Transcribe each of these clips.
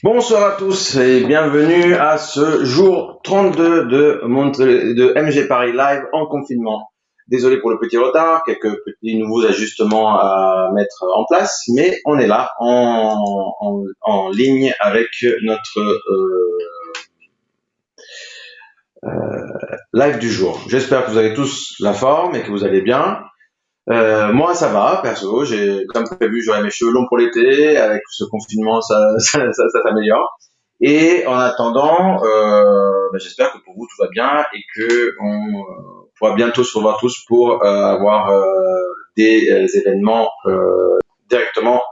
Bonsoir à tous et bienvenue à ce jour 32 de MG Paris Live en confinement. Désolé pour le petit retard, quelques petits nouveaux ajustements à mettre en place, mais on est là en ligne avec notre live du jour. J'espère que vous avez tous la forme et que vous allez bien. Moi, ça va, perso. Comme prévu, j'aurai mes cheveux longs pour l'été. Avec ce confinement, ça s'améliore. Et en attendant, j'espère que pour vous tout va bien et que on pourra bientôt se revoir tous pour avoir des événements directement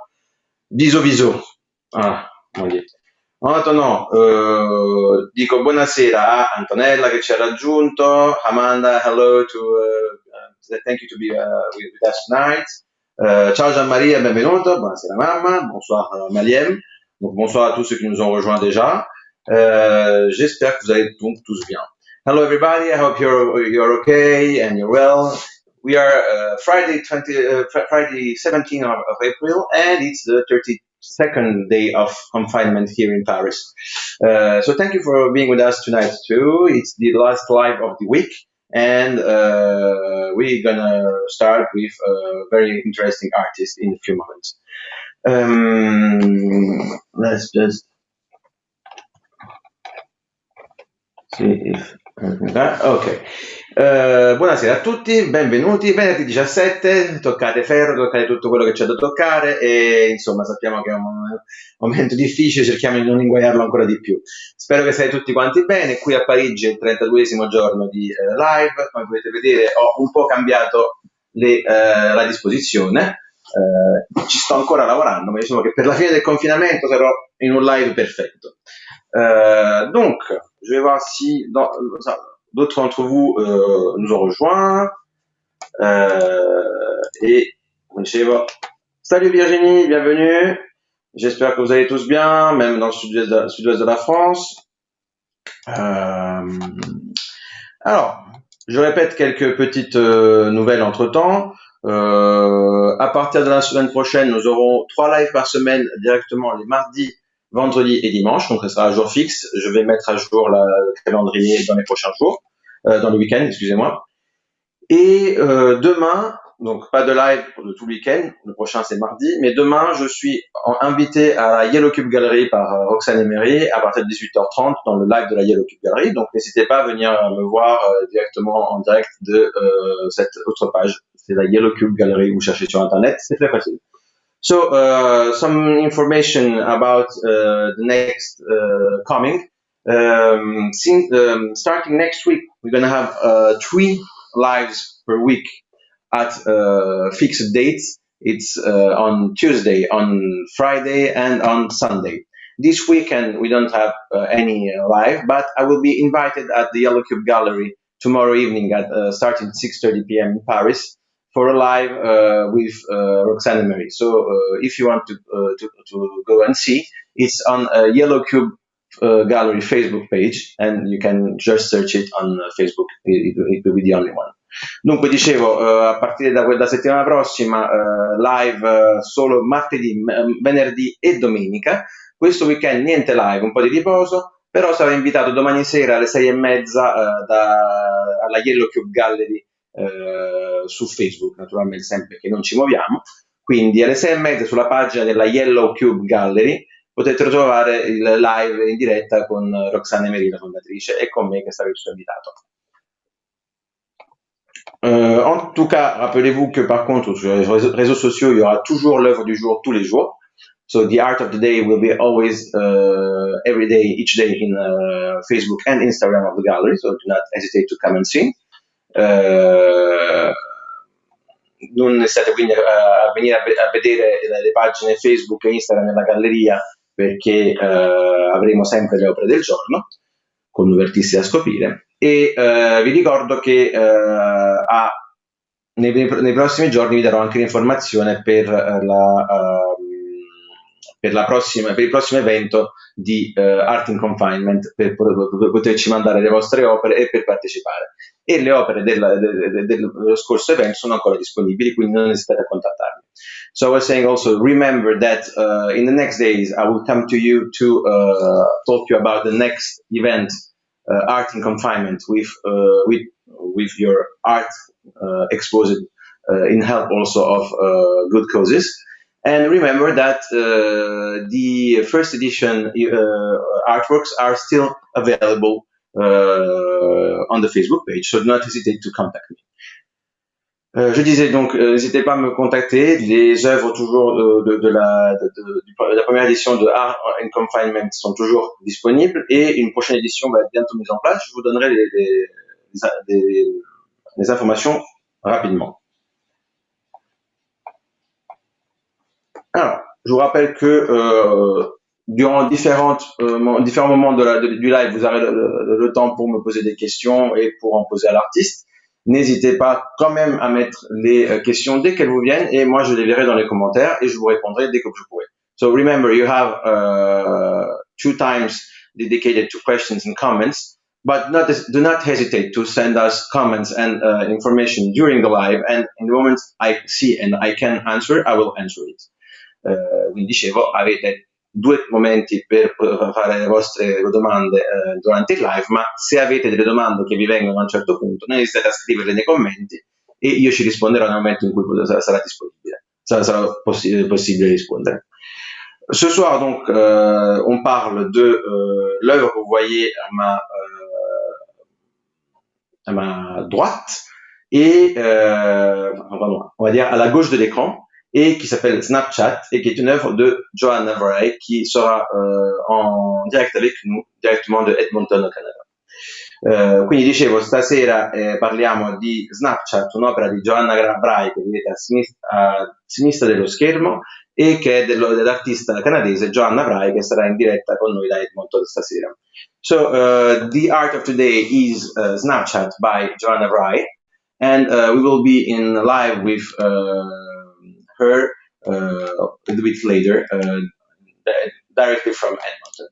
viso. Ah, mon Dieu. En attendant, dico buonasera a Antonella che ci ha raggiunto, Amanda, hello thank you to be with us tonight. Ciao Jean-Marie, benvenuto, buonasera mamma, bonsoir Maliem, donc bonsoir à tous ceux qui nous ont rejoints déjà. J'espère que vous allez donc tous bien. Hello everybody, I hope you're okay and you're well. We are Friday 17th of April and it's the 32nd day of confinement here in Paris. So thank you for being with us tonight too. It's the last live of the week and we're gonna start with a very interesting artist in a few moments. Let's just see if ok. Buonasera a tutti, benvenuti, venerdì 17, toccate ferro, toccate tutto quello che c'è da toccare e insomma sappiamo che è un momento difficile, cerchiamo di non inguaiarlo ancora di più. Spero che siate tutti quanti bene, qui a Parigi è il 32esimo giorno di live, come potete vedere ho un po' cambiato la disposizione, ci sto ancora lavorando, ma diciamo che per la fine del confinamento sarò in un live perfetto. Donc, je vais voir si d'autres d'entre vous nous ont rejoints. Et salut Virginie, bienvenue. J'espère que vous allez tous bien, même dans le sud-ouest de la France. Alors, je répète quelques petites nouvelles entre-temps. À partir de la semaine prochaine, nous aurons 3 lives par semaine directement les mardis, vendredis et dimanche, donc ce sera un jour fixe. Je vais mettre à jour le calendrier dans les prochains jours, dans le week-end, excusez-moi. Et demain, donc pas de live de tout le week-end, le prochain c'est mardi, mais demain je suis invité à la Yellow Cube Gallery par Roxane Emery à partir de 18h30 dans le live de la Yellow Cube Gallery, donc n'hésitez pas à venir me voir directement en direct de cette autre page, c'est la Yellow Cube Gallery, vous cherchez sur internet, c'est très facile. So, some information about the next coming. Starting next week, we're going to have 3 lives per week at fixed dates. It's on Tuesday, on Friday, and on Sunday. This weekend, we don't have any live, but I will be invited at the Yellow Cube Gallery tomorrow evening at starting at 6:30 p.m. in Paris for a live with Roxane Emery. So if you want to go and see, it's on Yellow Cube Gallery Facebook page and you can just search it on Facebook, it will be the only one. Dunque dicevo, a partire da settimana prossima live solo martedì, venerdì e domenica. Questo weekend niente live, un po' di riposo, però sarò invitato domani sera alle 6:30 alla Yellow Cube Gallery su Facebook, naturalmente sempre che non ci muoviamo, quindi alle 6:30 sulla pagina della Yellow Cube Gallery potete trovare il live in diretta con Roxane Emery, la fondatrice, et con me che sarò il suo invitato. En tout cas, rappelez-vous que par contre sur les réseaux sociaux, il y aura toujours l'œuvre du jour tous les jours. So the art of the day will be always every day, each day in Facebook and Instagram of the gallery, so do not hesitate to come and see. Non state quindi a venire a vedere le pagine Facebook e Instagram della galleria perché avremo sempre le opere del giorno con nuovi artisti da scoprire e vi ricordo che nei prossimi giorni vi darò anche l'informazione per il prossimo evento di Art in Confinement per poterci mandare le vostre opere e per partecipare. E le opere dello scorso evento sono ancora disponibili, quindi non esitate a contattarmi. So I was saying also, remember that in the next days, I will come to you to talk to you about the next event, Art in Confinement, with your art exposed in help also of good causes. And remember that the first edition artworks are still available on the Facebook page, so do not hesitate to contact me. Je disais donc, n'hésitez pas à me contacter. Les œuvres toujours de la première édition de Art in Confinement sont toujours disponibles et une prochaine édition va être bientôt mise en place. Je vous donnerai les informations rapidement. Alors, je vous rappelle que durant différents moments du live, vous aurez le temps pour me poser des questions et pour en poser à l'artiste. N'hésitez pas quand même à mettre les questions dès qu'elles vous viennent et moi je les verrai dans les commentaires et je vous répondrai dès que je pourrai. So remember, you have 2 times dedicated to questions and comments, but do not hesitate to send us comments and information during the live, and in the moment I see and I can answer, I will answer it. Quindi dicevo, avete 2 momenti per fare le vostre domande durante il live, ma se avete delle domande che vi vengono a un certo punto, non esitate a scriverle nei commenti e io ci risponderò nel momento in cui sarà disponibile, sarà possibile rispondere. Ce soir, donc, on parle de l'œuvre que vous voyez à ma droite et, pardon, on va dire à la gauche de l'écran, et qui s'appelle Snapchat et qui est une œuvre de Joanna Vray qui sera en direct avec nous direttamente da Edmonton, al Canada. Quindi dicevo, stasera parliamo di Snapchat, un'opera di Joanna Vray che vedete a sinistra dello schermo e che è dell'artista canadese Joanna Vray, che sarà in diretta con noi da Edmonton stasera. So the art of today is Snapchat by Joanna Vray, and we will be in live with her a little bit later, directly from Edmonton.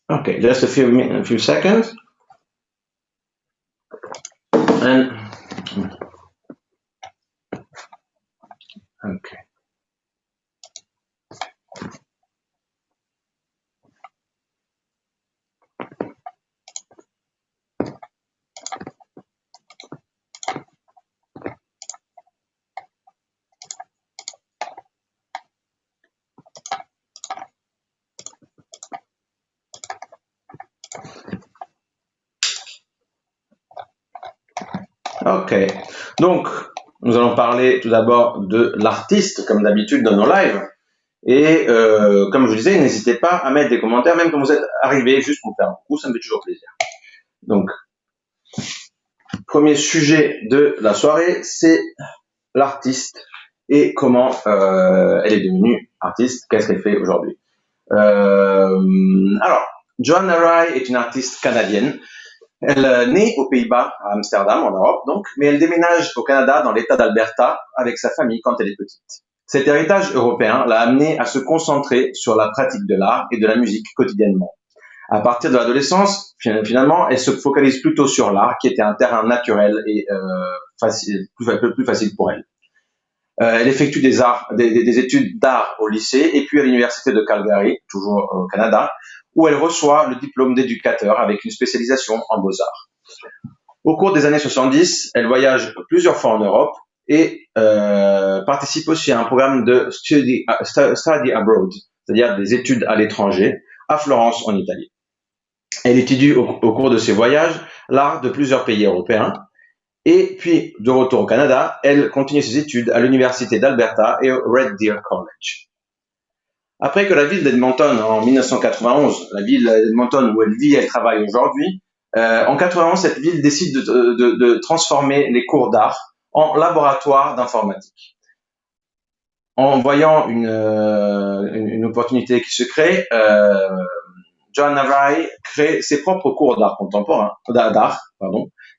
Okay, just a few seconds. And okay. Ok, donc nous allons parler tout d'abord de l'artiste, comme d'habitude dans nos lives. Et comme je vous disais, n'hésitez pas à mettre des commentaires, même quand vous êtes arrivé, juste pour faire un coucou, ça me fait toujours plaisir. Donc, premier sujet de la soirée, c'est l'artiste et comment elle est devenue artiste, qu'est-ce qu'elle fait aujourd'hui. Alors, Joanna Vray est une artiste canadienne. Elle naît aux Pays-Bas, à Amsterdam, en Europe donc, mais elle déménage au Canada, dans l'État d'Alberta, avec sa famille quand elle est petite. Cet héritage européen l'a amenée à se concentrer sur la pratique de l'art et de la musique quotidiennement. À partir de l'adolescence, finalement, elle se focalise plutôt sur l'art, qui était un terrain naturel et plus facile pour elle. Elle effectue des études d'art au lycée et puis à l'université de Calgary, toujours au Canada, où elle reçoit le diplôme d'éducateur avec une spécialisation en beaux-arts. Au cours des années 70, elle voyage plusieurs fois en Europe et participe aussi à un programme de study abroad, c'est-à-dire des études à l'étranger, à Florence, en Italie. Elle étudie au cours de ses voyages l'art de plusieurs pays européens. Et puis, de retour au Canada, elle continue ses études à l'université d'Alberta et au Red Deer College. Après que la ville d'Edmonton, en 1991, la ville d'Edmonton où elle vit et elle travaille aujourd'hui, en 91, cette ville décide de transformer les cours d'art en laboratoire d'informatique. En voyant une opportunité qui se crée, Joanna Vray crée ses propres cours d'art contemporain,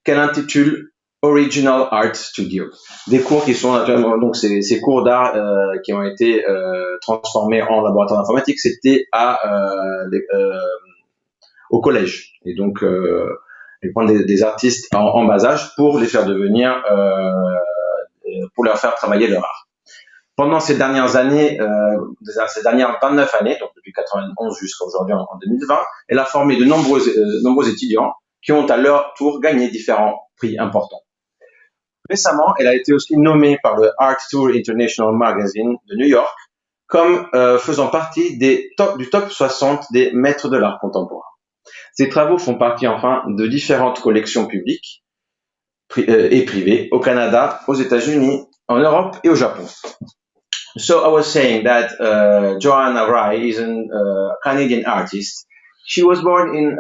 qu'elle intitule Original Art Studio. Des cours qui sont naturellement, donc ces cours d'art qui ont été transformés en laboratoire d'informatique, c'était au collège. Et donc, Elle prend des artistes en bas âge pour les faire devenir, pour leur faire travailler leur art. Pendant ces dernières années, ces dernières 29 années, donc depuis 91 jusqu'à aujourd'hui en 2020, elle a formé de nombreux étudiants qui ont à leur tour gagné différents prix importants. Récemment, elle a été aussi nommée par le Art Tour International Magazine de New York comme faisant partie du top 60 des maîtres de l'art contemporain. Ses travaux font partie enfin de différentes collections publiques et privées au Canada, aux États-Unis, en Europe et au Japon. So I was saying that Johanna Rai is a Canadian artist. She was born in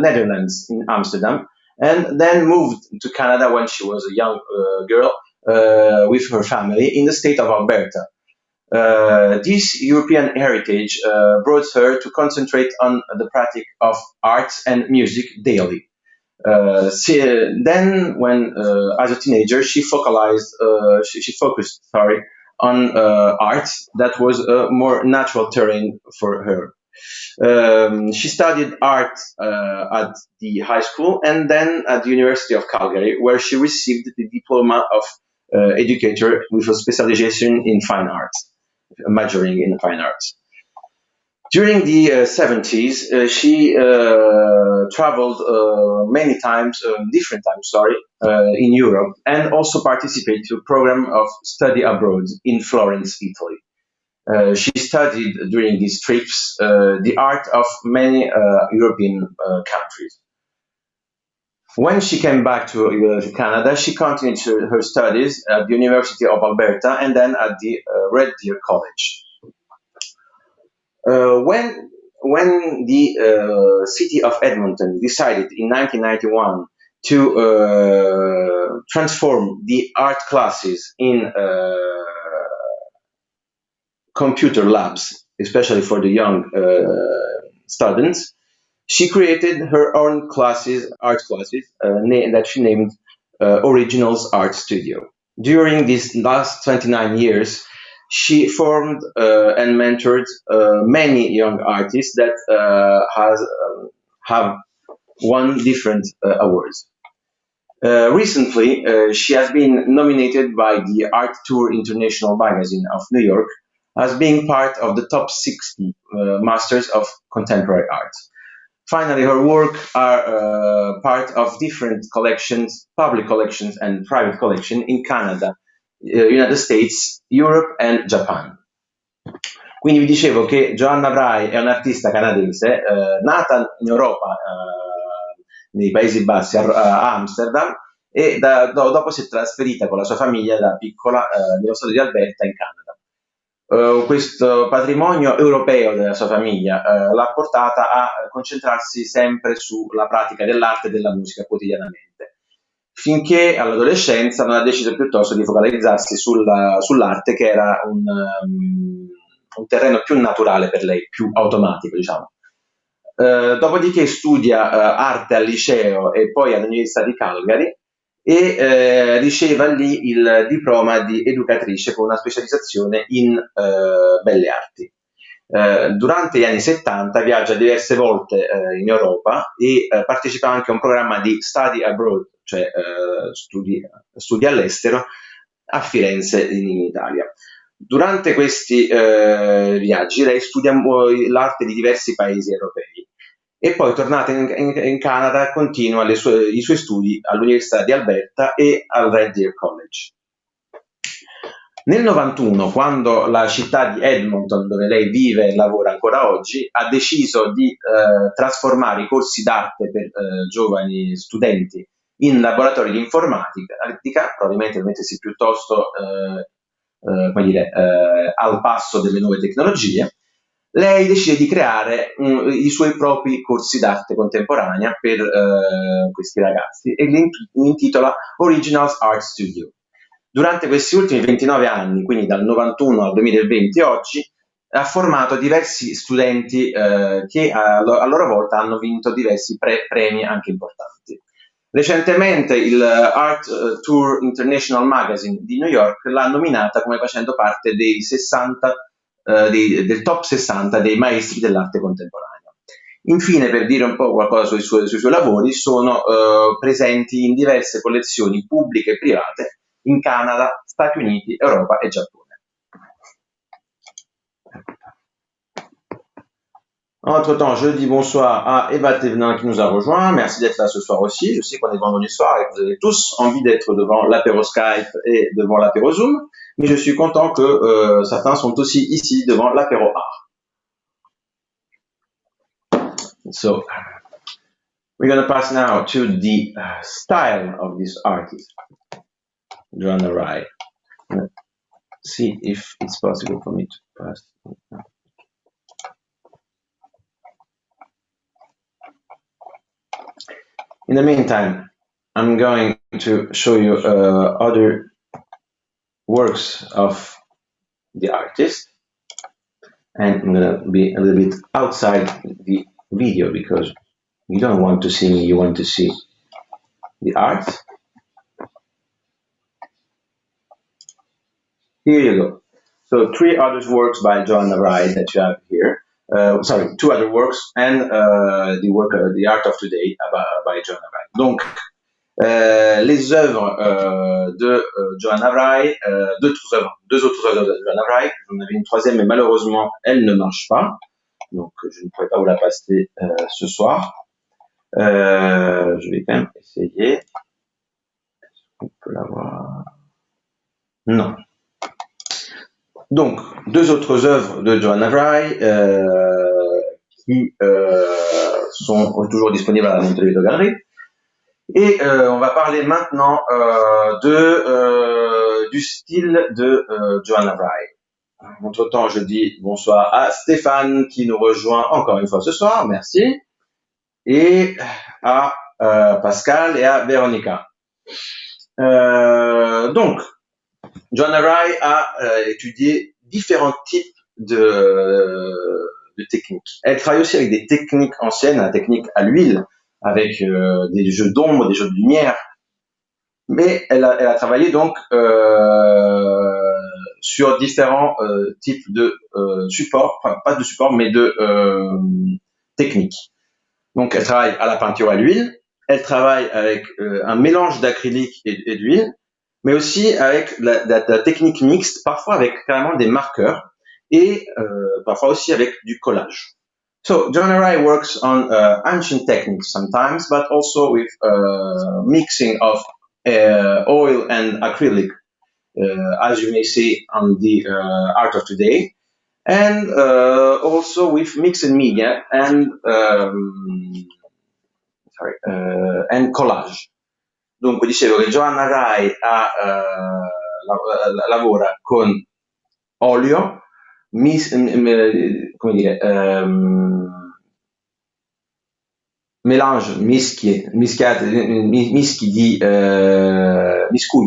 Netherlands, in Amsterdam, and then moved to Canada when she was a young girl with her family in the state of Alberta. This European heritage brought her to concentrate on the practice of arts and music daily. Then, when as a teenager, she focused on art that was a more natural terrain for her. She studied art at the high school and then at the University of Calgary, where she received the diploma of educator with a specialization in fine arts, majoring in fine arts. During the 70s, she traveled many times, different times, in Europe, and also participated to a program of study abroad in Florence, Italy. She studied during these trips the art of many European countries. When she came back to Canada, she continued her studies at the University of Alberta and then at the Red Deer College. When the city of Edmonton decided in 1991 to transform the art classes in computer labs, especially for the young students, she created her own art classes that she named Originals Art Studio. During these last 29 years, she formed and mentored many young artists that have won different awards. Recently, she has been nominated by the Art Tour International Magazine of New York as being part of the top 60 masters of contemporary art. Finally, her work are part of different collections, public collections and private collections in Canada, United States, Europe and Japan. Quindi vi dicevo che Johanna Rai è un'artista canadese, nata in Europa, nei Paesi Bassi, a Amsterdam, e dopo si è trasferita con la sua famiglia da piccola nello stato di Alberta in Canada. Questo patrimonio europeo della sua famiglia l'ha portata a concentrarsi sempre sulla pratica dell'arte e della musica quotidianamente, finché all'adolescenza non ha deciso piuttosto di focalizzarsi sull'arte, che era un terreno più naturale per lei, più automatico, diciamo. Dopodiché studia arte al liceo e poi all'Università di Calgary e riceve lì il diploma di educatrice con una specializzazione in belle arti. Durante gli anni 70 viaggia diverse volte in Europa e partecipa anche a un programma di study abroad, cioè studi all'estero, a Firenze in Italia. Durante questi viaggi lei studia l'arte di diversi paesi europei e poi tornata in Canada continua i suoi studi all'Università di Alberta e al Red Deer College. Nel 91, quando la città di Edmonton, dove lei vive e lavora ancora oggi, ha deciso di trasformare i corsi d'arte per giovani studenti in laboratori di informatica, probabilmente per mettersi piuttosto al passo delle nuove tecnologie, lei decide di creare i suoi propri corsi d'arte contemporanea per questi ragazzi e li intitola Originals Art Studio. Durante questi ultimi 29 anni, quindi dal 91 al 2020 oggi, ha formato diversi studenti che a loro volta hanno vinto diversi premi anche importanti. Recentemente il Art Tour International Magazine di New York l'ha nominata come facendo parte dei 60 del top 60 dei maestri dell'arte contemporanea. Infine, per dire un po' qualcosa sui suoi lavori, sono presenti in diverse collezioni pubbliche e private in Canada, Stati Uniti, Europa et Giappone. Entre-temps, je dis bonsoir à Eva Thévenin qui nous a rejoint. Merci d'être là ce soir aussi. Je sais qu'on est vendredi soir et que vous avez tous envie d'être devant l'apéro Skype et devant l'apéro Zoom, mais je suis content que certains sont aussi ici devant l'apéro art. So, we're going to pass now to the style of this artist, Joanna Wright. See if it's possible for me to pass. In the meantime, I'm going to show you other works of the artist, and I'm going to be a little bit outside the video because you don't want to see me, you want to see the art. Here you go. So 3 other works by Joanna Wright that you have here. Sorry, 2 other works and the work, The Art of Today by Joanna Wright. Donc, les œuvres de Joanna Wright, 2 autres œuvres de Joanna Wright. J'en avais une troisième, mais malheureusement, elle ne marche pas. Donc, je ne pourrais pas vous la passer ce soir. Je vais quand même essayer. Est-ce qu'on peut la voir? Non. Donc, 2 autres œuvres de Joanna Wright qui sont toujours disponibles à la Montevideo Gallery. Et on va parler maintenant du style de Joanna Wright. Entre-temps, je dis bonsoir à Stéphane qui nous rejoint encore une fois ce soir, merci, et à Pascal et à Véronica. Donc, Joanna Wright a étudié différents types de techniques. Elle travaille aussi avec des techniques anciennes, la technique à l'huile, avec des jeux d'ombre, des jeux de lumière. Mais elle a travaillé donc sur différents types de supports, enfin pas de supports, mais de techniques. Donc elle travaille à la peinture à l'huile, elle travaille avec un mélange d'acrylique et d'huile, mais aussi avec la technique mixte, parfois avec carrément des marqueurs, et parfois aussi avec du collage. So Joanna Wright works on ancient techniques sometimes, but also with mixing of oil and acrylic, as you may see on the Art of Today, and also with mixed media and collage. Dunque dicevo che Joanna Wright lavora con olio, miscugli,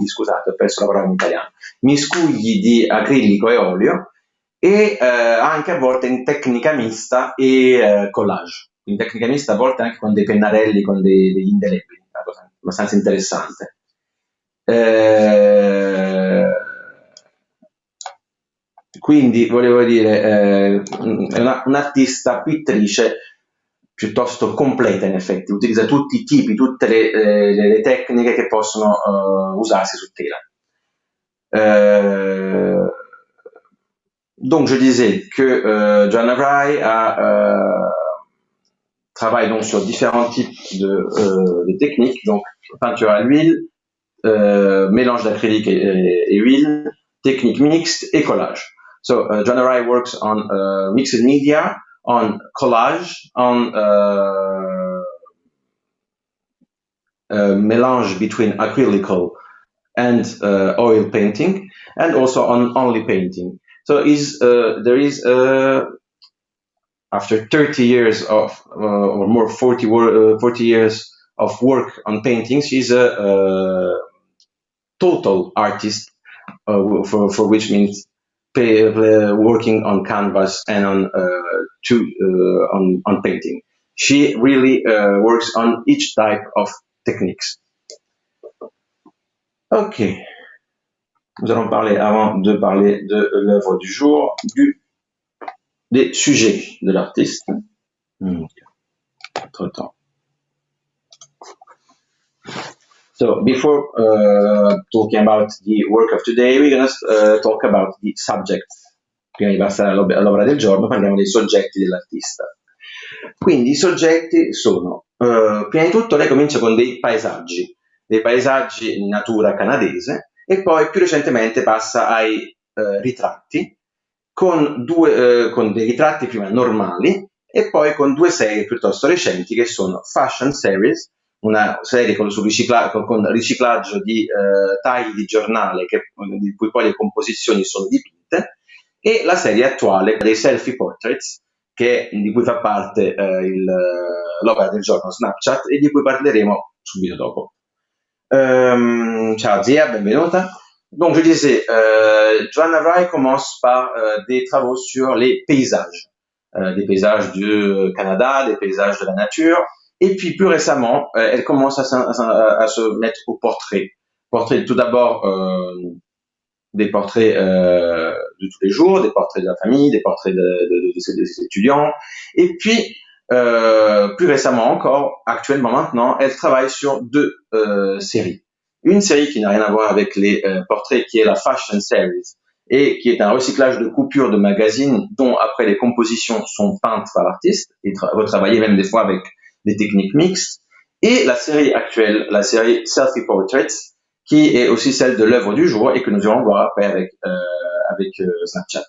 scusate, ho perso la parola in italiano, miscugli di acrilico e olio, e anche a volte in tecnica mista e collage. In tecnica mista a volte anche con dei pennarelli, con degli indelebili, una cosa abbastanza interessante. Quindi volevo dire, è un'artista pittrice piuttosto completa in effetti, utilizza tutti i tipi, tutte le tecniche che possono usarsi su tela. Donc je disais que Joanna Wright travaille donc sur différents types de techniques, donc peinture à l'huile, mélange d'acrylique et huile, technique mixte et collage. So Joanna Wright works on mixed media, on collage, on mélange between acrylical and oil painting, and also on only painting. So there is after 30 years of or more 40 years of work on painting, she's a total artist, for which means working on canvas and on painting. She really works on each type of techniques. Ok. Nous allons parler, avant de parler de l'œuvre du jour, des sujets de l'artiste. trop de temps. So before talking about the work of today, we're going to talk about the subjects. Prima di passare all'opera del giorno, parliamo dei soggetti dell'artista. Quindi i soggetti sono, prima di tutto lei comincia con dei paesaggi in natura canadese, e poi più recentemente passa ai ritratti, con dei ritratti prima normali e poi con due serie piuttosto recenti che sono Fashion Series, una serie con riciclaggio di tagli di giornale di cui poi le composizioni sono dipinte, e la serie attuale dei selfie portraits di cui fa parte l'opera del giorno Snapchat, e di cui parleremo subito dopo. Ciao Zia, benvenuta. Donc je disais, Joanna Wright commence par des travaux sur les paysages, des paysages du Canada, des paysages de la nature, et puis plus récemment, elle commence à se mettre au portrait. Portrait tout d'abord, des portraits de tous les jours, des portraits de la famille, des portraits des étudiants, et puis plus récemment encore, actuellement maintenant, elle travaille sur deux séries. Une série qui n'a rien à voir avec les portraits, qui est la Fashion Series, et qui est un recyclage de coupures de magazines dont après les compositions sont peintes par l'artiste et retravaillées même des fois avec des techniques mixtes. Et la série actuelle, la série Selfie Portraits, qui est aussi celle de l'œuvre du jour et que nous allons voir après avec Snapchat.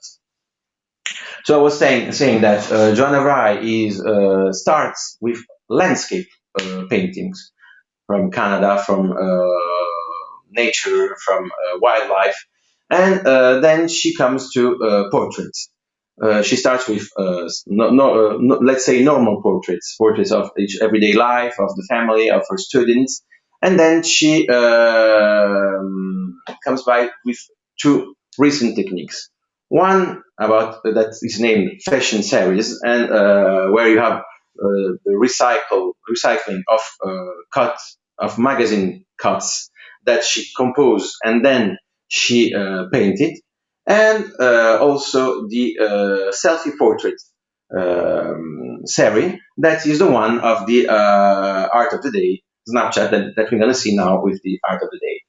So I was saying that Joanna Wright starts with landscape paintings from Canada, from nature, from wildlife, and then she comes to portraits. She starts with let's say normal portraits of each everyday life, of the family, of her students, and then she comes by with two recent techniques. One that is named Fashion Series, and where you have the recycling of magazine cuts that she composed and then she painted, and also the selfie portrait series, that is the one of the Art of the Day Snapchat that we're going to see now with the Art of the Day.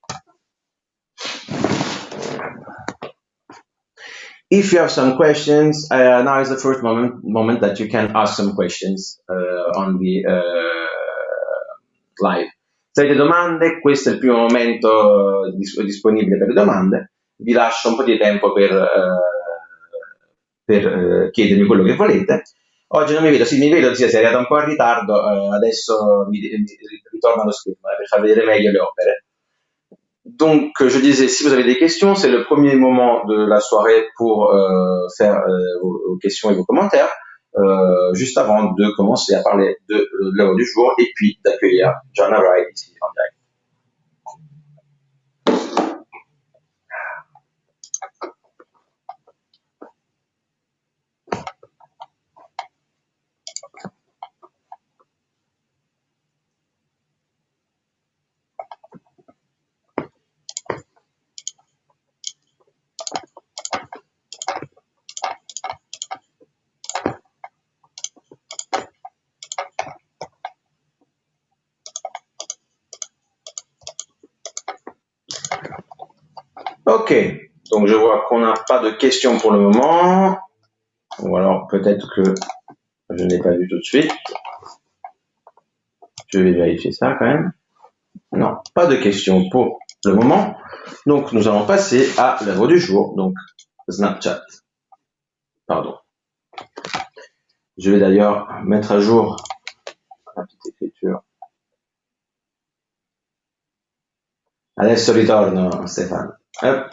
If you have some questions, now is the first moment that you can ask some questions on the live. Se avete domande, questo è il primo momento disponibile per le domande. Vi lascio un po' di tempo per chiedermi quello che volete. Oggi non mi vedo, sì mi vedo, sì, sei arrivato un po' in ritardo, adesso mi ritorno allo schermo per far vedere meglio le opere. Donc, je disais, si vous avez des questions, c'est le premier moment de la soirée pour faire vos questions et vos commentaires, juste avant de commencer à parler de l'œuvre du jour et puis d'accueillir Joanna Wright ici en direct. Ok, donc je vois qu'on n'a pas de questions pour le moment, ou alors peut-être que je n'ai pas vu tout de suite. Je vais vérifier ça quand même. Non, pas de questions pour le moment. Donc nous allons passer à l'œuvre du jour, donc Snapchat. Pardon. Je vais d'ailleurs mettre à jour la petite écriture. Adesso ritorno, Stéphane. Hop.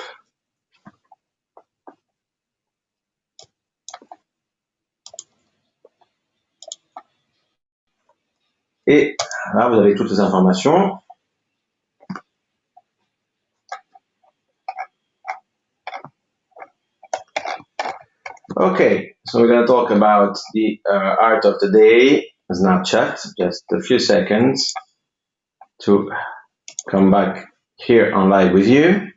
Et là, vous avez toutes les informations. Okay, so we're going to talk about the art of the day, Snapchat. Just a few seconds to come back here on live with you.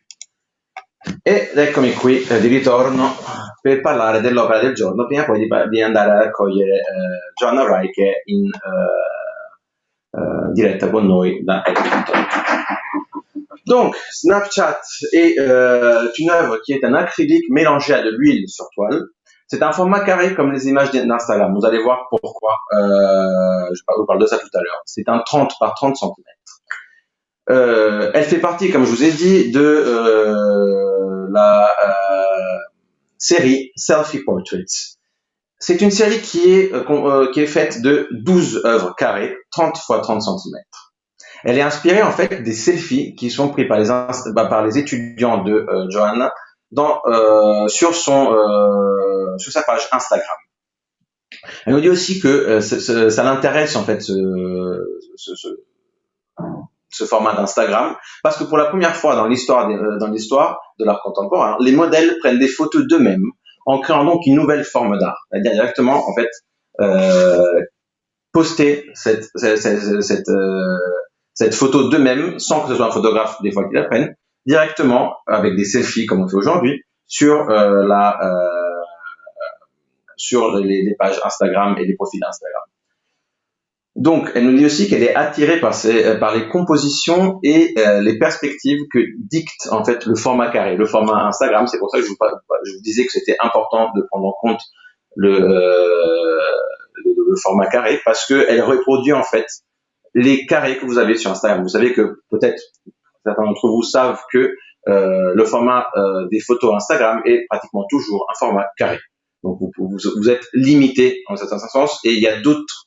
Ed eccomi qui di ritorno per parlare dell'opera del giorno, prima poi di andare a raccogliere Joanna Wright che è in diretta con noi da Edmonton. Donc, Snapchat est une œuvre qui est un acrylique mélangé à de l'huile sur toile. C'est un format carré comme les images d'Instagram. Vous allez voir pourquoi je vous parle de ça tout à l'heure. C'est un 30 par 30 cm. Elle fait partie, comme je vous ai dit, de la série Selfie Portraits. C'est une série qui est faite de 12 œuvres carrées, 30 x 30 cm. Elle est inspirée en fait des selfies qui sont pris par les étudiants de Joanna sur sa page Instagram. Elle nous dit aussi que ça l'intéresse en fait ce format d'Instagram, parce que pour la première fois dans l'histoire de l'art contemporain, les modèles prennent des photos d'eux-mêmes en créant donc une nouvelle forme d'art. C'est-à-dire directement, en fait, poster cette photo d'eux-mêmes sans que ce soit un photographe des fois qui la prenne, directement avec des selfies comme on fait aujourd'hui sur les pages Instagram et les profils Instagram. Donc, elle nous dit aussi qu'elle est attirée par les compositions et les perspectives que dicte en fait le format carré, le format Instagram. C'est pour ça que je vous disais que c'était important de prendre en compte le format carré, parce qu'elle reproduit en fait les carrés que vous avez sur Instagram. Vous savez que peut-être certains d'entre vous savent que le format des photos Instagram est pratiquement toujours un format carré. Donc vous êtes limité en certain sens, et il y a d'autres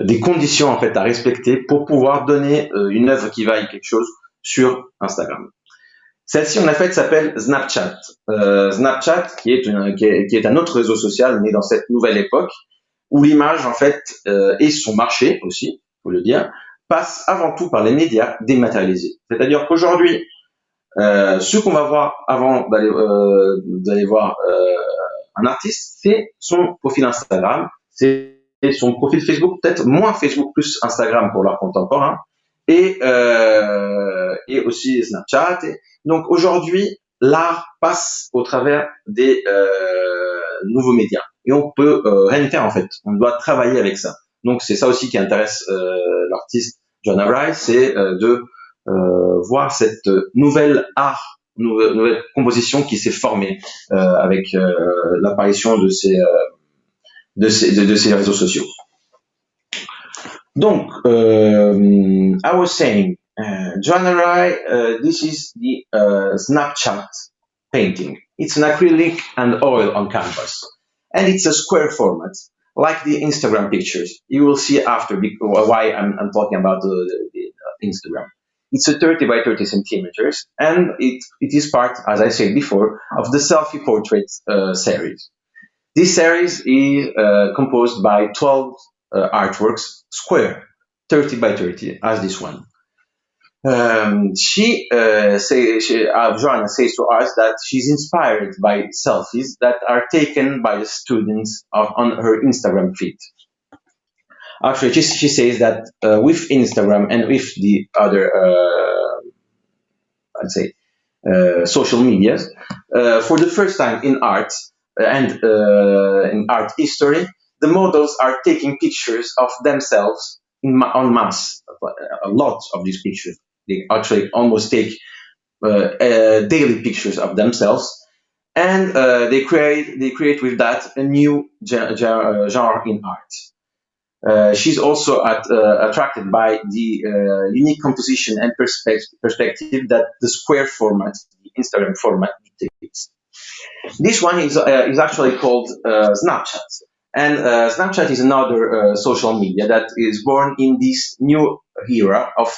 des conditions en fait à respecter pour pouvoir donner une œuvre qui vaille quelque chose sur Instagram. Celle-ci, en fait, s'appelle Snapchat. Snapchat, qui est un autre réseau social, mais dans cette nouvelle époque, où l'image, en fait, et son marché aussi, faut le dire, passe avant tout par les médias dématérialisés. C'est-à-dire qu'aujourd'hui, ce qu'on va voir avant d'aller voir un artiste, c'est son profil Instagram, c'est son profil Facebook, peut-être moins Facebook, plus Instagram pour l'art contemporain, et aussi Snapchat. Donc aujourd'hui, l'art passe au travers des nouveaux médias, et on peut rien faire en fait. On doit travailler avec ça. Donc c'est ça aussi qui intéresse l'artiste Joanna Wright, c'est de voir cette nouvelle composition qui s'est formée avec l'apparition de ces réseaux sociaux. Donc, I was saying, Joanna Wright, this is the Snapchat painting. It's an acrylic and oil on canvas, and it's a square format, like the Instagram pictures. You will see after why I'm talking about the Instagram. It's a 30 by 30 centimeters, and it is part, as I said before, of the Selfie Portraits series. This series is composed by 12 artworks, square, 30 by 30, as this one. Joanna says to us that she's inspired by selfies that are taken by the students on her Instagram feed. Actually, she says that with Instagram and with the other, social medias, for the first time in art and in art history, the models are taking pictures of themselves en masse. A lot of these pictures. They actually almost take daily pictures of themselves, and they create with that a new genre in art. She's also attracted by the unique composition and perspective that the square format, the Instagram format, dictates. This one is actually called Snapchat. And Snapchat is another social media that is born in this new era of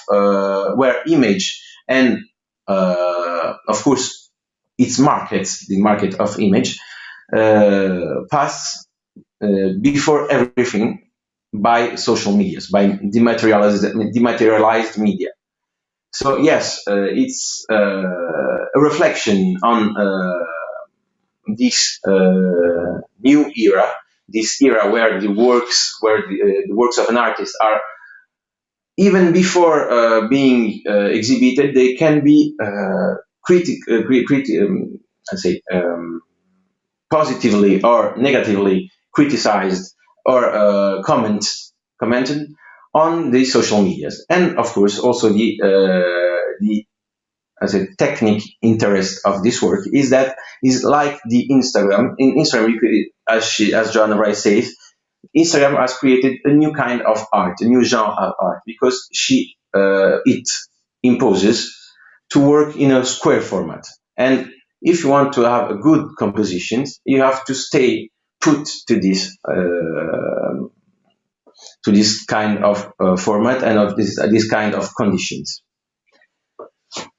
where image and, of course, its markets, the market of image, pass before everything by social medias, by dematerialized media. So yes, it's a reflection on this new era, this era where the works of an artist are even before being exhibited, they can be I say, positively or negatively criticized or commented on the social medias, and of course also the as a technique interest of this work is that is like the Instagram. In Instagram, you could, as Joanna Wright says, Instagram has created a new kind of art, a new genre of art, because it imposes to work in a square format. And if you want to have a good compositions, you have to stay put to this kind of format and of this kind of conditions.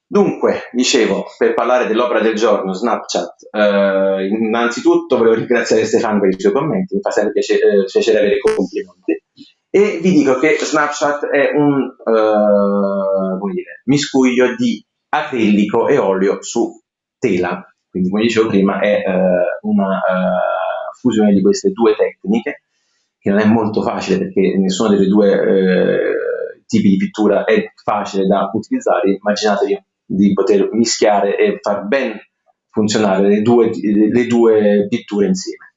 Dunque, dicevo, per parlare dell'opera del giorno, Snapchat, innanzitutto volevo ringraziare Stefano per i suoi commenti, mi fa sempre piacere avere complimenti, e vi dico che Snapchat è un miscuglio di acrilico e olio su tela, quindi come dicevo prima è una fusione di queste due tecniche, che non è molto facile perché nessuno delle due tipi di pittura è facile da utilizzare. Immaginatevi di poter mischiare e far ben funzionare le due pitture insieme.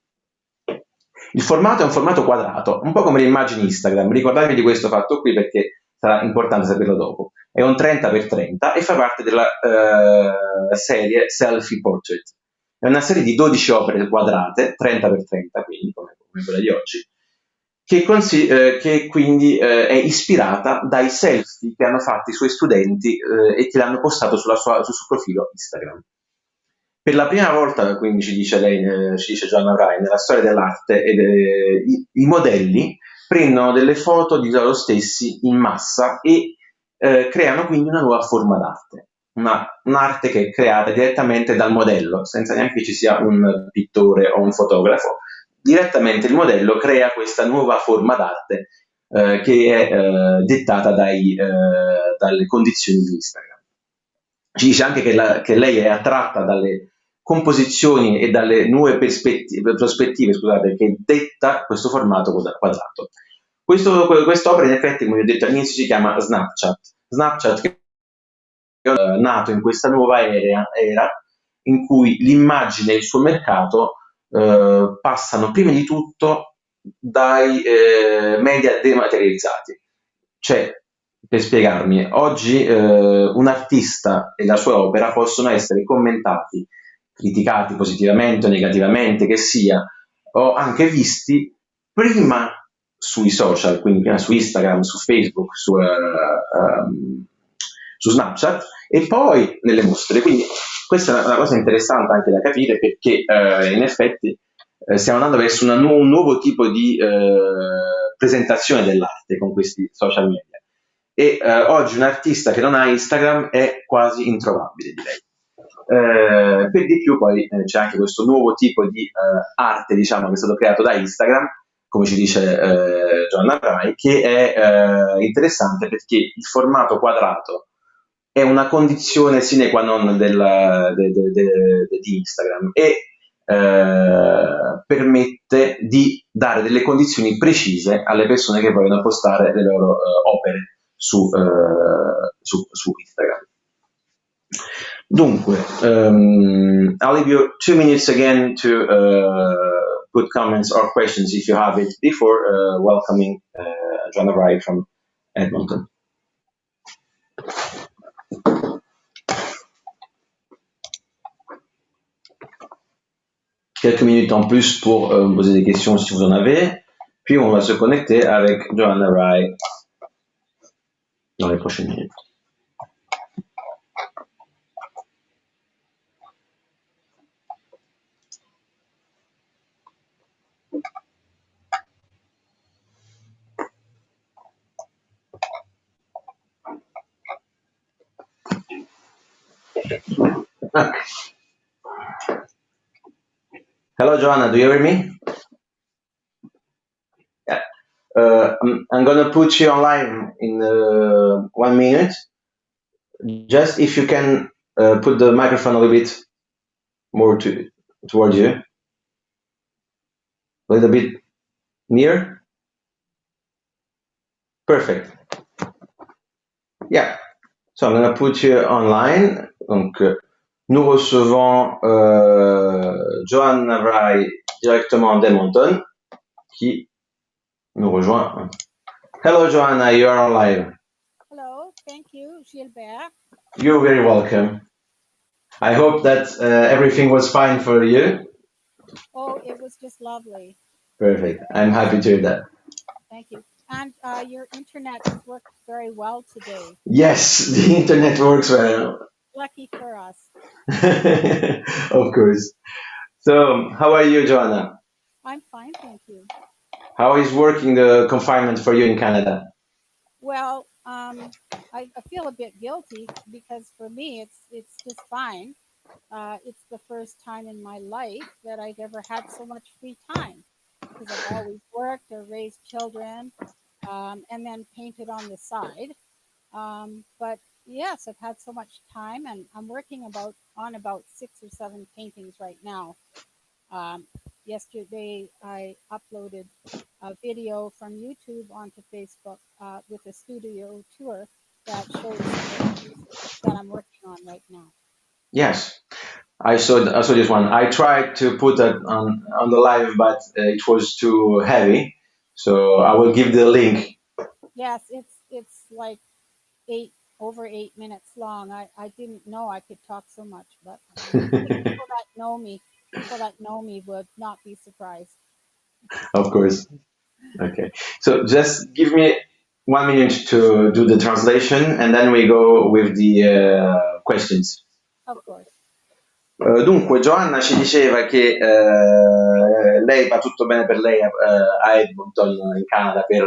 Il formato è un formato quadrato, un po' come le immagini Instagram. Ricordatevi di questo fatto qui perché sarà importante saperlo dopo. È un 30x30 e fa parte della serie Selfie Portrait. È una serie di 12 opere quadrate, 30x30, quindi come quella di oggi, che quindi è ispirata dai selfie che hanno fatto i suoi studenti e che l'hanno postato sul suo profilo Instagram. Per la prima volta, quindi ci dice lei, ci dice Joanna Wright, nella storia dell'arte, i modelli prendono delle foto di loro stessi in massa e creano quindi una nuova forma d'arte. Un'arte che è creata direttamente dal modello, senza neanche ci sia un pittore o un fotografo. Direttamente il modello crea questa nuova forma d'arte che è dettata dalle condizioni di Instagram. Ci dice anche che lei è attratta dalle composizioni e dalle nuove prospettive, scusate, che detta questo formato quadrato. Quest'opera in effetti, come vi ho detto all'inizio, si chiama Snapchat. Snapchat che è nato in questa nuova era in cui l'immagine e il suo mercato passano prima di tutto dai media dematerializzati. Cioè, per spiegarmi, oggi un artista e la sua opera possono essere commentati, criticati positivamente o negativamente, che sia, o anche visti prima sui social, quindi prima su Instagram, su Facebook, su Snapchat, e poi nelle mostre. Quindi questa è una cosa interessante anche da capire, perché in effetti stiamo andando verso un nuovo tipo di presentazione dell'arte con questi social media. E oggi un artista che non ha Instagram è quasi introvabile, direi. Per di più poi c'è anche questo nuovo tipo di arte, diciamo, che è stato creato da Instagram, come ci dice Joanna Wright, che è interessante perché il formato quadrato è una condizione sine qua non di Instagram e permette di dare delle condizioni precise alle persone che vogliono postare le loro opere su Instagram. Dunque, I'll leave you 2 minutes again to put comments or questions if you have it before welcoming Joanna Wright from Edmonton. Quelques minutes en plus pour me poser des questions si vous en avez, puis on va se connecter avec Joanna Wright dans les prochaines minutes. Okay. Hello, Joanna, do you hear me? Yeah. I'm gonna put you online in 1 minute. Just if you can put the microphone a little bit more towards you. A little bit near. Perfect. Yeah. So I'm going to put you online. Donc, nous recevons Johanna Wright directement d'Edmonton qui nous rejoint. Hello, Johanna, you are on live. Hello, thank you, Gilbert. You're very welcome. I hope that everything was fine for you. Oh, it was just lovely. Perfect. I'm happy to hear that. Thank you. And your internet worked very well today. Yes, the internet works well. Lucky for us. Of course. So, how are you, Joanna? I'm fine, thank you. How is working the confinement for you in Canada? Well, I feel a bit guilty because for me it's just fine. It's the first time in my life that I've ever had so much free time because I've always worked or raised children and then painted on the side. But yes, I've had so much time, and I'm working on about 6 or 7 paintings right now. Um, Yesterday, I uploaded a video from YouTube onto Facebook with a studio tour that shows some of the pieces that I'm working on right now. Yes, I saw this one. I tried to put that on the live, but it was too heavy. So I will give the link. Yes, it's like over 8 minutes long. I didn't know I could talk so much, but people that know me would not be surprised. Of course. Okay. So just give me 1 minute to do the translation, and then we go with the questions. Of course. Dunque, Joanna ci diceva che lei va tutto bene per lei a Edmonton, in Canada, per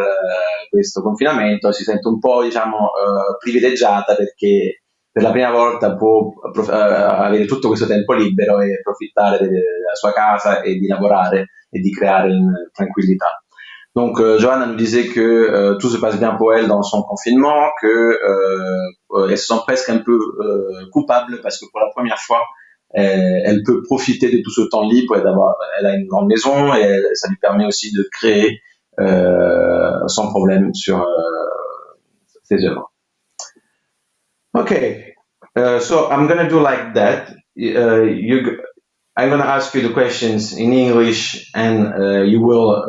questo confinamento. Si sente un po', diciamo, privilegiata perché per la prima volta può avere tutto questo tempo libero e approfittare della sua casa e di lavorare et d'y créer in tranquillità. Donc, Johanna nous disait que tout se passe bien pour elle dans son confinement, que elle se sent presque un peu coupable parce que pour la première fois, elle peut profiter de tout ce temps libre et elle a une grande maison et ça lui permet aussi de créer sans problème sur ses œuvres. Okay, so I'm gonna do like that. I'm gonna ask you the questions in English, and you will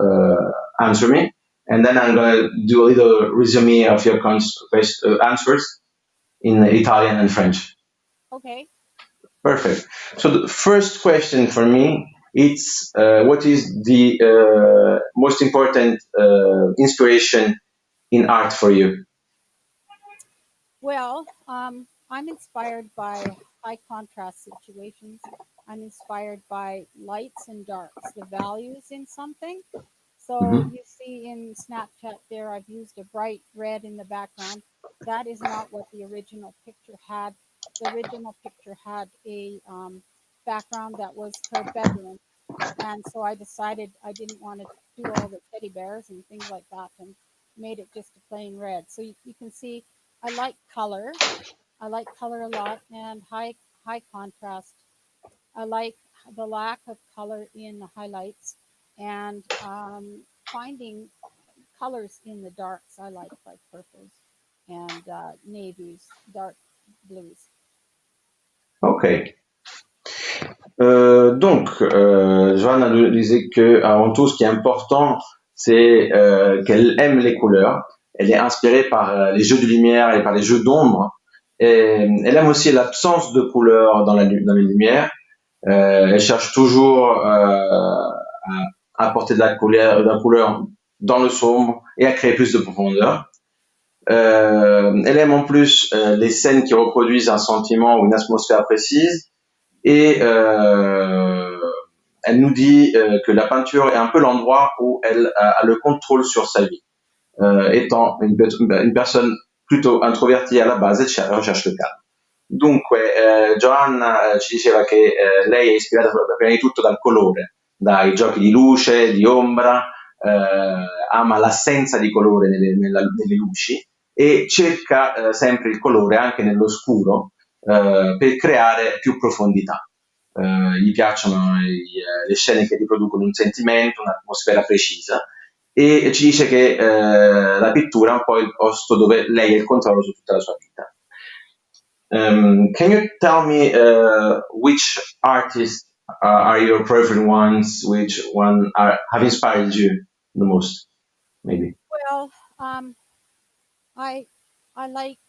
answer me, and then I'm gonna do a little resume of your answers in Italian and French. Okay. Perfect. So the first question for me, it's what is the most important inspiration in art for you? Well, I'm inspired by high contrast situations. I'm inspired by lights and darks, the values in something. So Mhm. you see in Snapchat there, I've used a bright red in the background. That is not what the original picture had. The original picture had a background that was her bedroom. And so I decided I didn't want to do all the teddy bears and things like that and made it just a plain red. So you can see I like color. I like color a lot and high contrast. I like the lack of color in the highlights and finding colors in the darks. I like purples and navies, dark blues. Ok. Johanna nous disait que avant tout, ce qui est important, c'est qu'elle aime les couleurs. Elle est inspirée par les jeux de lumière et par les jeux d'ombre. Et elle aime aussi l'absence de couleurs dans les lumières. Elle cherche toujours à apporter de la couleur dans le sombre et à créer plus de profondeur. Elle aime en plus les scènes qui reproduisent un sentiment ou une atmosphère précise. Et elle nous dit que la peinture est un peu l'endroit où elle a le contrôle sur sa vie. Étant une personne plutôt introvertie alla base, recherche le calme. Dunque, Joanna ci diceva che lei è ispirata prima di tutto dal colore, dai giochi di luce, di ombra, ama l'assenza di colore nelle luci e cerca sempre il colore anche nell'oscuro per creare più profondità. Gli piacciono le scene che riproducono un sentimento, un'atmosfera precisa e ci dice che la pittura è un po' il posto dove lei ha il controllo su tutta la sua vita. Can you tell me which artists are your preferred ones? Which one have inspired you the most? Maybe. Well, I I like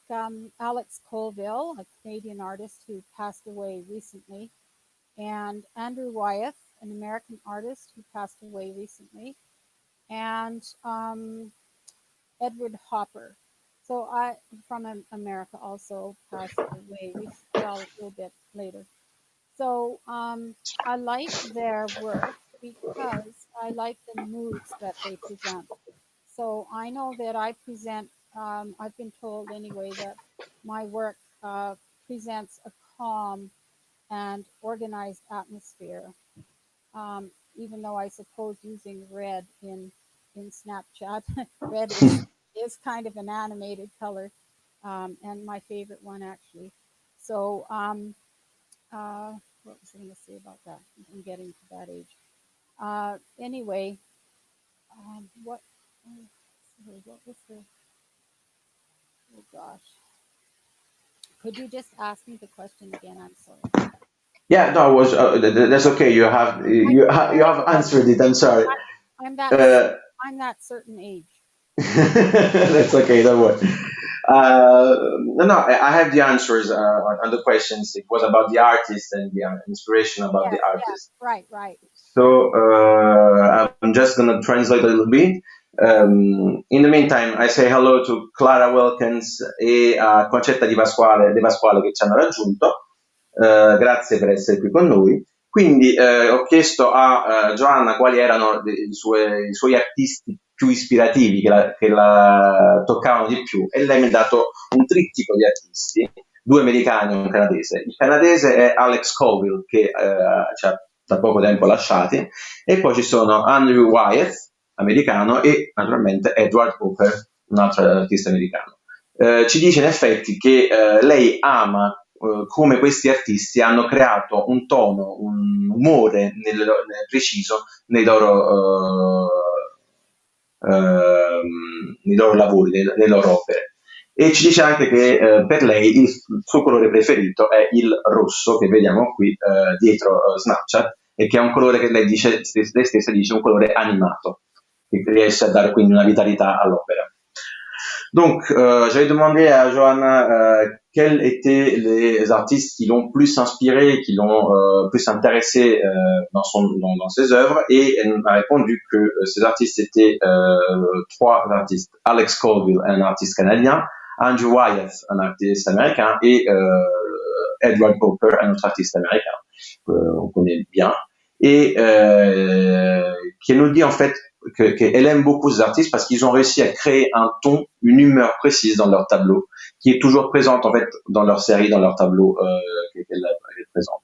Alex Colville, a Canadian artist who passed away recently, and Andrew Wyeth, an American artist who passed away recently, and Edward Hopper. So I from America also passed away. Well, a little bit later. So I like their work because I like the moods that they present. So I know that I present. I've been told anyway that my work presents a calm and organized atmosphere. Even though I suppose using red in Snapchat, red is kind of an animated color, and my favorite one actually. So what was I going to say about that? I'm getting to that age. Anyway, what? Sorry, what was the? Oh gosh, could you just ask me the question again? I'm sorry. Yeah, no, it was that's okay. I can't You have remember what. answered it. I'm sorry. I'm that Uh, I'm that certain age. that's okay. Don't worry. No, no, I have the answers on the questions. It was about the artist and the inspiration about the Yes, yes, artist. right, right. So I'm just gonna translate a little bit. In the meantime, I say hello to Clara Wilkins e a Concetta De Pasquale che ci hanno raggiunto. Grazie per essere qui con noi. Quindi ho chiesto a Giovanna quali erano i suoi artisti più ispirativi che la toccavano di più e lei mi ha dato un trittico di artisti, due americani e un canadese. Il canadese è Alex Colville che ci ha da poco tempo lasciati e poi ci sono Andrew Wyeth, americano, e naturalmente Edward Hopper, un altro artista americano. Ci dice in effetti che lei ama come questi artisti hanno creato un tono, un umore preciso nei loro lavori, nelle loro opere. E ci dice anche che per lei il suo colore preferito è il rosso, che vediamo qui dietro Snapchat, e che è un colore che lei dice, lei stessa dice un colore animato, che riesce a dare quindi una vitalità all'opera. Donc, j'avais demandé à Johanna quels étaient les artistes qui l'ont plus inspiré, qui l'ont plus intéressé dans ses œuvres, et elle m'a répondu que ces artistes étaient trois artistes: Alex Colville, un artiste canadien; Andrew Wyeth, un artiste américain; et Edward Hopper, un autre artiste américain qu'on connaît bien, et qui nous dit en fait qu'elle aime beaucoup ces artistes parce qu'ils ont réussi à créer un ton, une humeur précise dans leur tableau, qui est toujours présente en fait dans leur série, dans leur tableau qu'elle présente.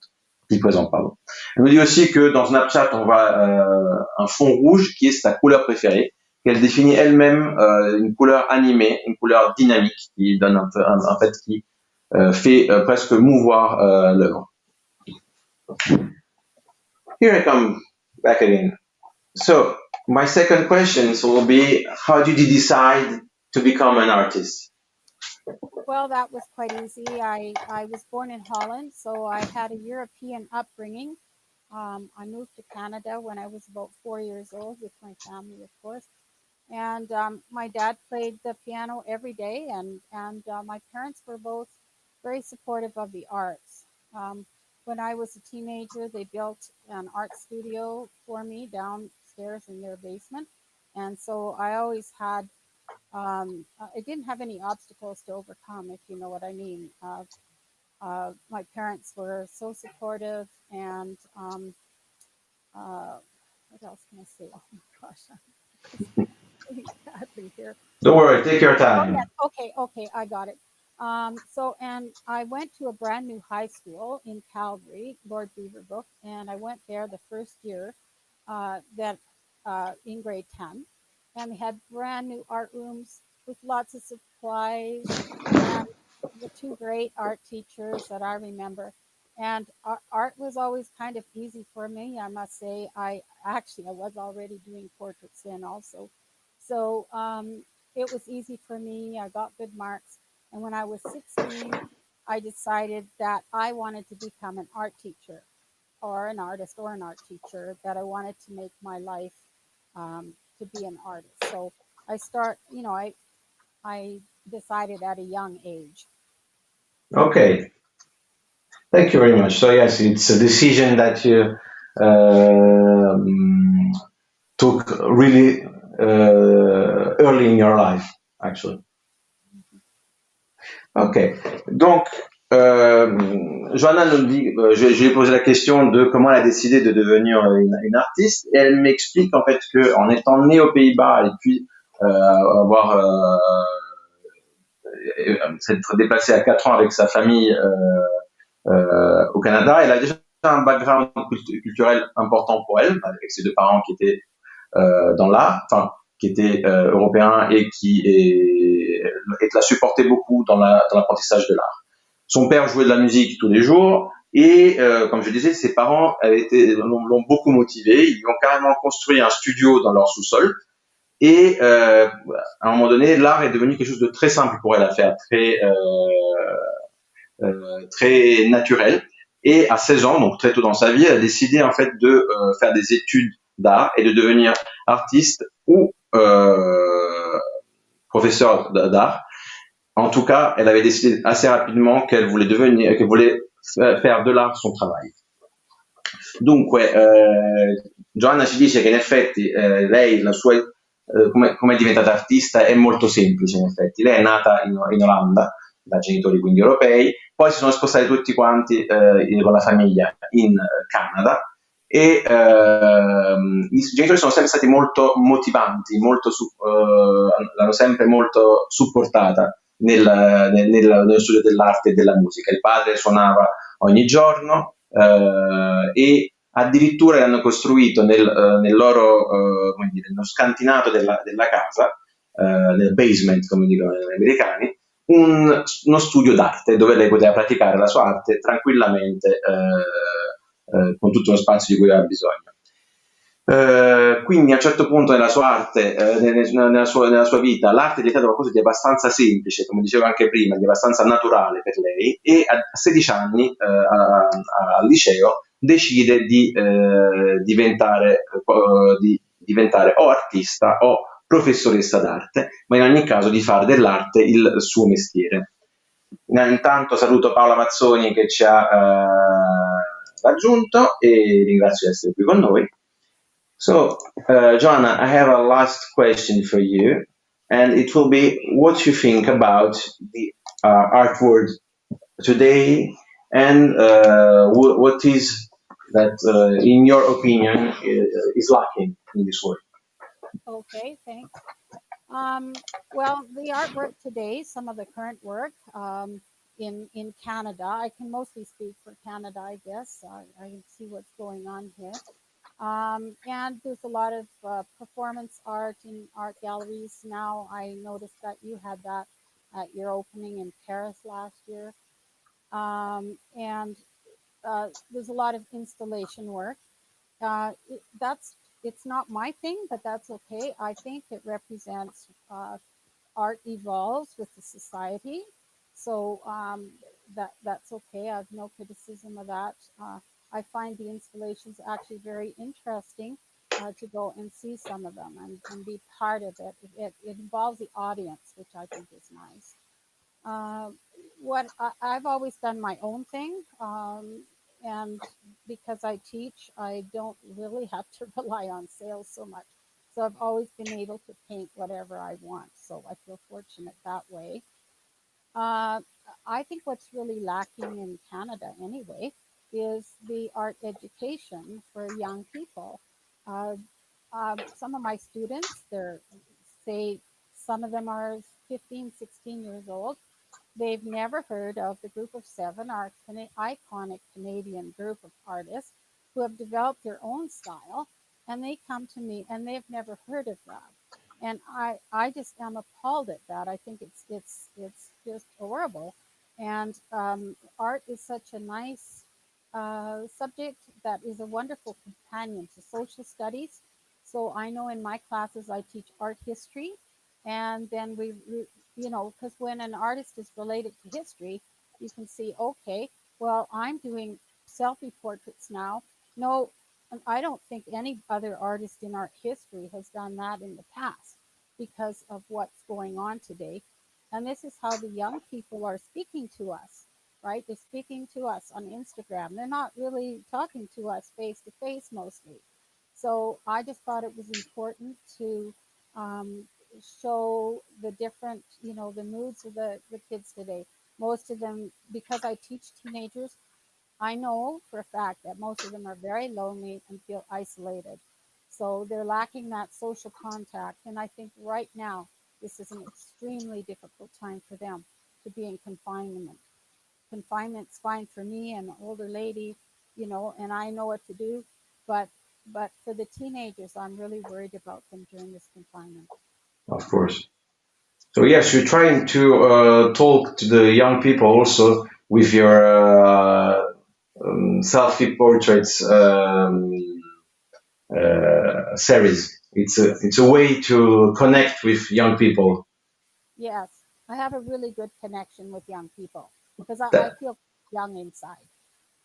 Qu'ils présentent, pardon. Elle nous dit aussi que dans Snapchat, on voit un fond rouge qui est sa couleur préférée, qu'elle définit elle-même une couleur animée, une couleur dynamique qui donne en fait qui fait presque mouvoir l'œuvre. Here I come back again. So my second question will be: how did you decide to become an artist? Well, that was quite easy. I was born in Holland, so I had a European upbringing. I moved to Canada when I was about 4 years old with my family, of course. And my dad played the piano every day, and my parents were both very supportive of the arts. When I was a teenager, they built an art studio for me downstairs in their basement, and so I always had. I didn't have any obstacles to overcome, if you know what I mean. My parents were so supportive, and what else can I say? Oh my gosh, I'm really badly here. Don't worry, take your Oh yes, time. okay, okay, I got it. And I went to a brand new high school in Calgary, Lord Beaverbrook, and I went there the first year that in grade 10, and they had brand new art rooms with lots of supplies and the two great art teachers that I remember. And art was always kind of easy for me, I must say. I was already doing portraits then also, So it was easy for me. I got good marks. And when I was 16, I decided that I wanted to become an art teacher or an artist or an art teacher, that I wanted to make my life to be an artist. So I decided at a young age. Okay, thank you very much. So yes, it's a decision that you um, took really early in your life, actually. Ok. Donc, Johanna nous dit, je lui ai posé la question de comment elle a décidé de devenir une artiste, et elle m'explique en fait que en étant née aux Pays-Bas et puis avoir s'être déplacée à 4 ans avec sa famille au Canada, elle a déjà un background culturel important pour elle, avec ses deux parents qui étaient dans l'art, enfin qui étaient européens et et l'a supporté beaucoup dans l'apprentissage de l'art. Son père jouait de la musique tous les jours et, comme je disais, ses parents l'ont beaucoup motivé. Ils ont carrément construit un studio dans leur sous-sol. Et à un moment donné, l'art est devenu quelque chose de très simple pour elle à faire, très naturel. Et à 16 ans, donc très tôt dans sa vie, elle a décidé en fait de faire des études d'art et de devenir artiste ou professeur d'art. En tout cas, elle avait décidé assez rapidement qu'elle voulait faire de l'art son travail. Dunque, Joanna ci dice che in effetti lei, come è diventata artista è molto semplice in effetti. Lei è nata in Olanda, da genitori quindi europei, poi si sono spostati tutti quanti con la famiglia in Canada e i genitori sono sempre stati molto motivanti, l'hanno sempre molto supportata nello studio dell'arte e della musica. Il padre suonava ogni giorno e addirittura hanno costruito nel loro, come dire, nello scantinato della casa, nel basement, come dicono gli americani, uno studio d'arte dove lei poteva praticare la sua arte tranquillamente con tutto lo spazio di cui aveva bisogno. Quindi a un certo punto nella sua arte, nella sua vita, l'arte è diventata qualcosa di abbastanza semplice, come dicevo anche prima, di abbastanza naturale per lei, e a 16 anni al liceo decide di diventare o artista o professoressa d'arte, ma in ogni caso di fare dell'arte il suo mestiere. Intanto saluto Paola Mazzoni che ci ha raggiunto e ringrazio di essere qui con noi. So, Joanna, I have a last question for you, and it will be what you think about the art world today, and what is that, in your opinion, is lacking in this world. Okay, thanks. Well, the artwork today, some of the current work in Canada, I can mostly speak for Canada, I guess. I can see what's going on here. And there's a lot of performance art in art galleries now. I noticed that you had that at your opening in Paris last year. And there's a lot of installation work. That's it's not my thing, but that's okay. I think it represents art evolves with the society, so that's okay. I have no criticism of that. I find the installations actually very interesting to go and see some of them and be part of it. It involves the audience, which I think is nice. Uh, I've always done my own thing, and because I teach, I don't really have to rely on sales so much. So I've always been able to paint whatever I want. So I feel fortunate that way. Uh, I think what's really lacking in Canada, anyway, is the art education for young people. Uh, some of my students, say, some of them are 15, 16 years old. They've never heard of the Group of Seven, our iconic Canadian group of artists who have developed their own style, and they come to me and they've never heard of that. And I just am appalled at that. I think it's just horrible. And art is such a nice subject that is a wonderful companion to social studies. So I know in my classes I teach art history, and then because when an artist is related to history, you can see, okay, well, I'm doing selfie portraits now. No, I don't think any other artist in art history has done that in the past because of what's going on today. And this is how the young people are speaking to us, right? They're speaking to us on Instagram. They're not really talking to us face to face mostly. So I just thought it was important to um, show the different, the moods of the kids today. Most of them, because I teach teenagers, I know for a fact that most of them are very lonely and feel isolated. So they're lacking that social contact. And I think right now, this is an extremely difficult time for them to be in confinement. Confinement's fine for me, I'm an older lady, and I know what to do. But for the teenagers, I'm really worried about them during this confinement. Of course. So yes, you're trying to talk to the young people also with your selfie portraits series. It's a way to connect with young people. Yes, I have a really good connection with young people because I That feel young inside.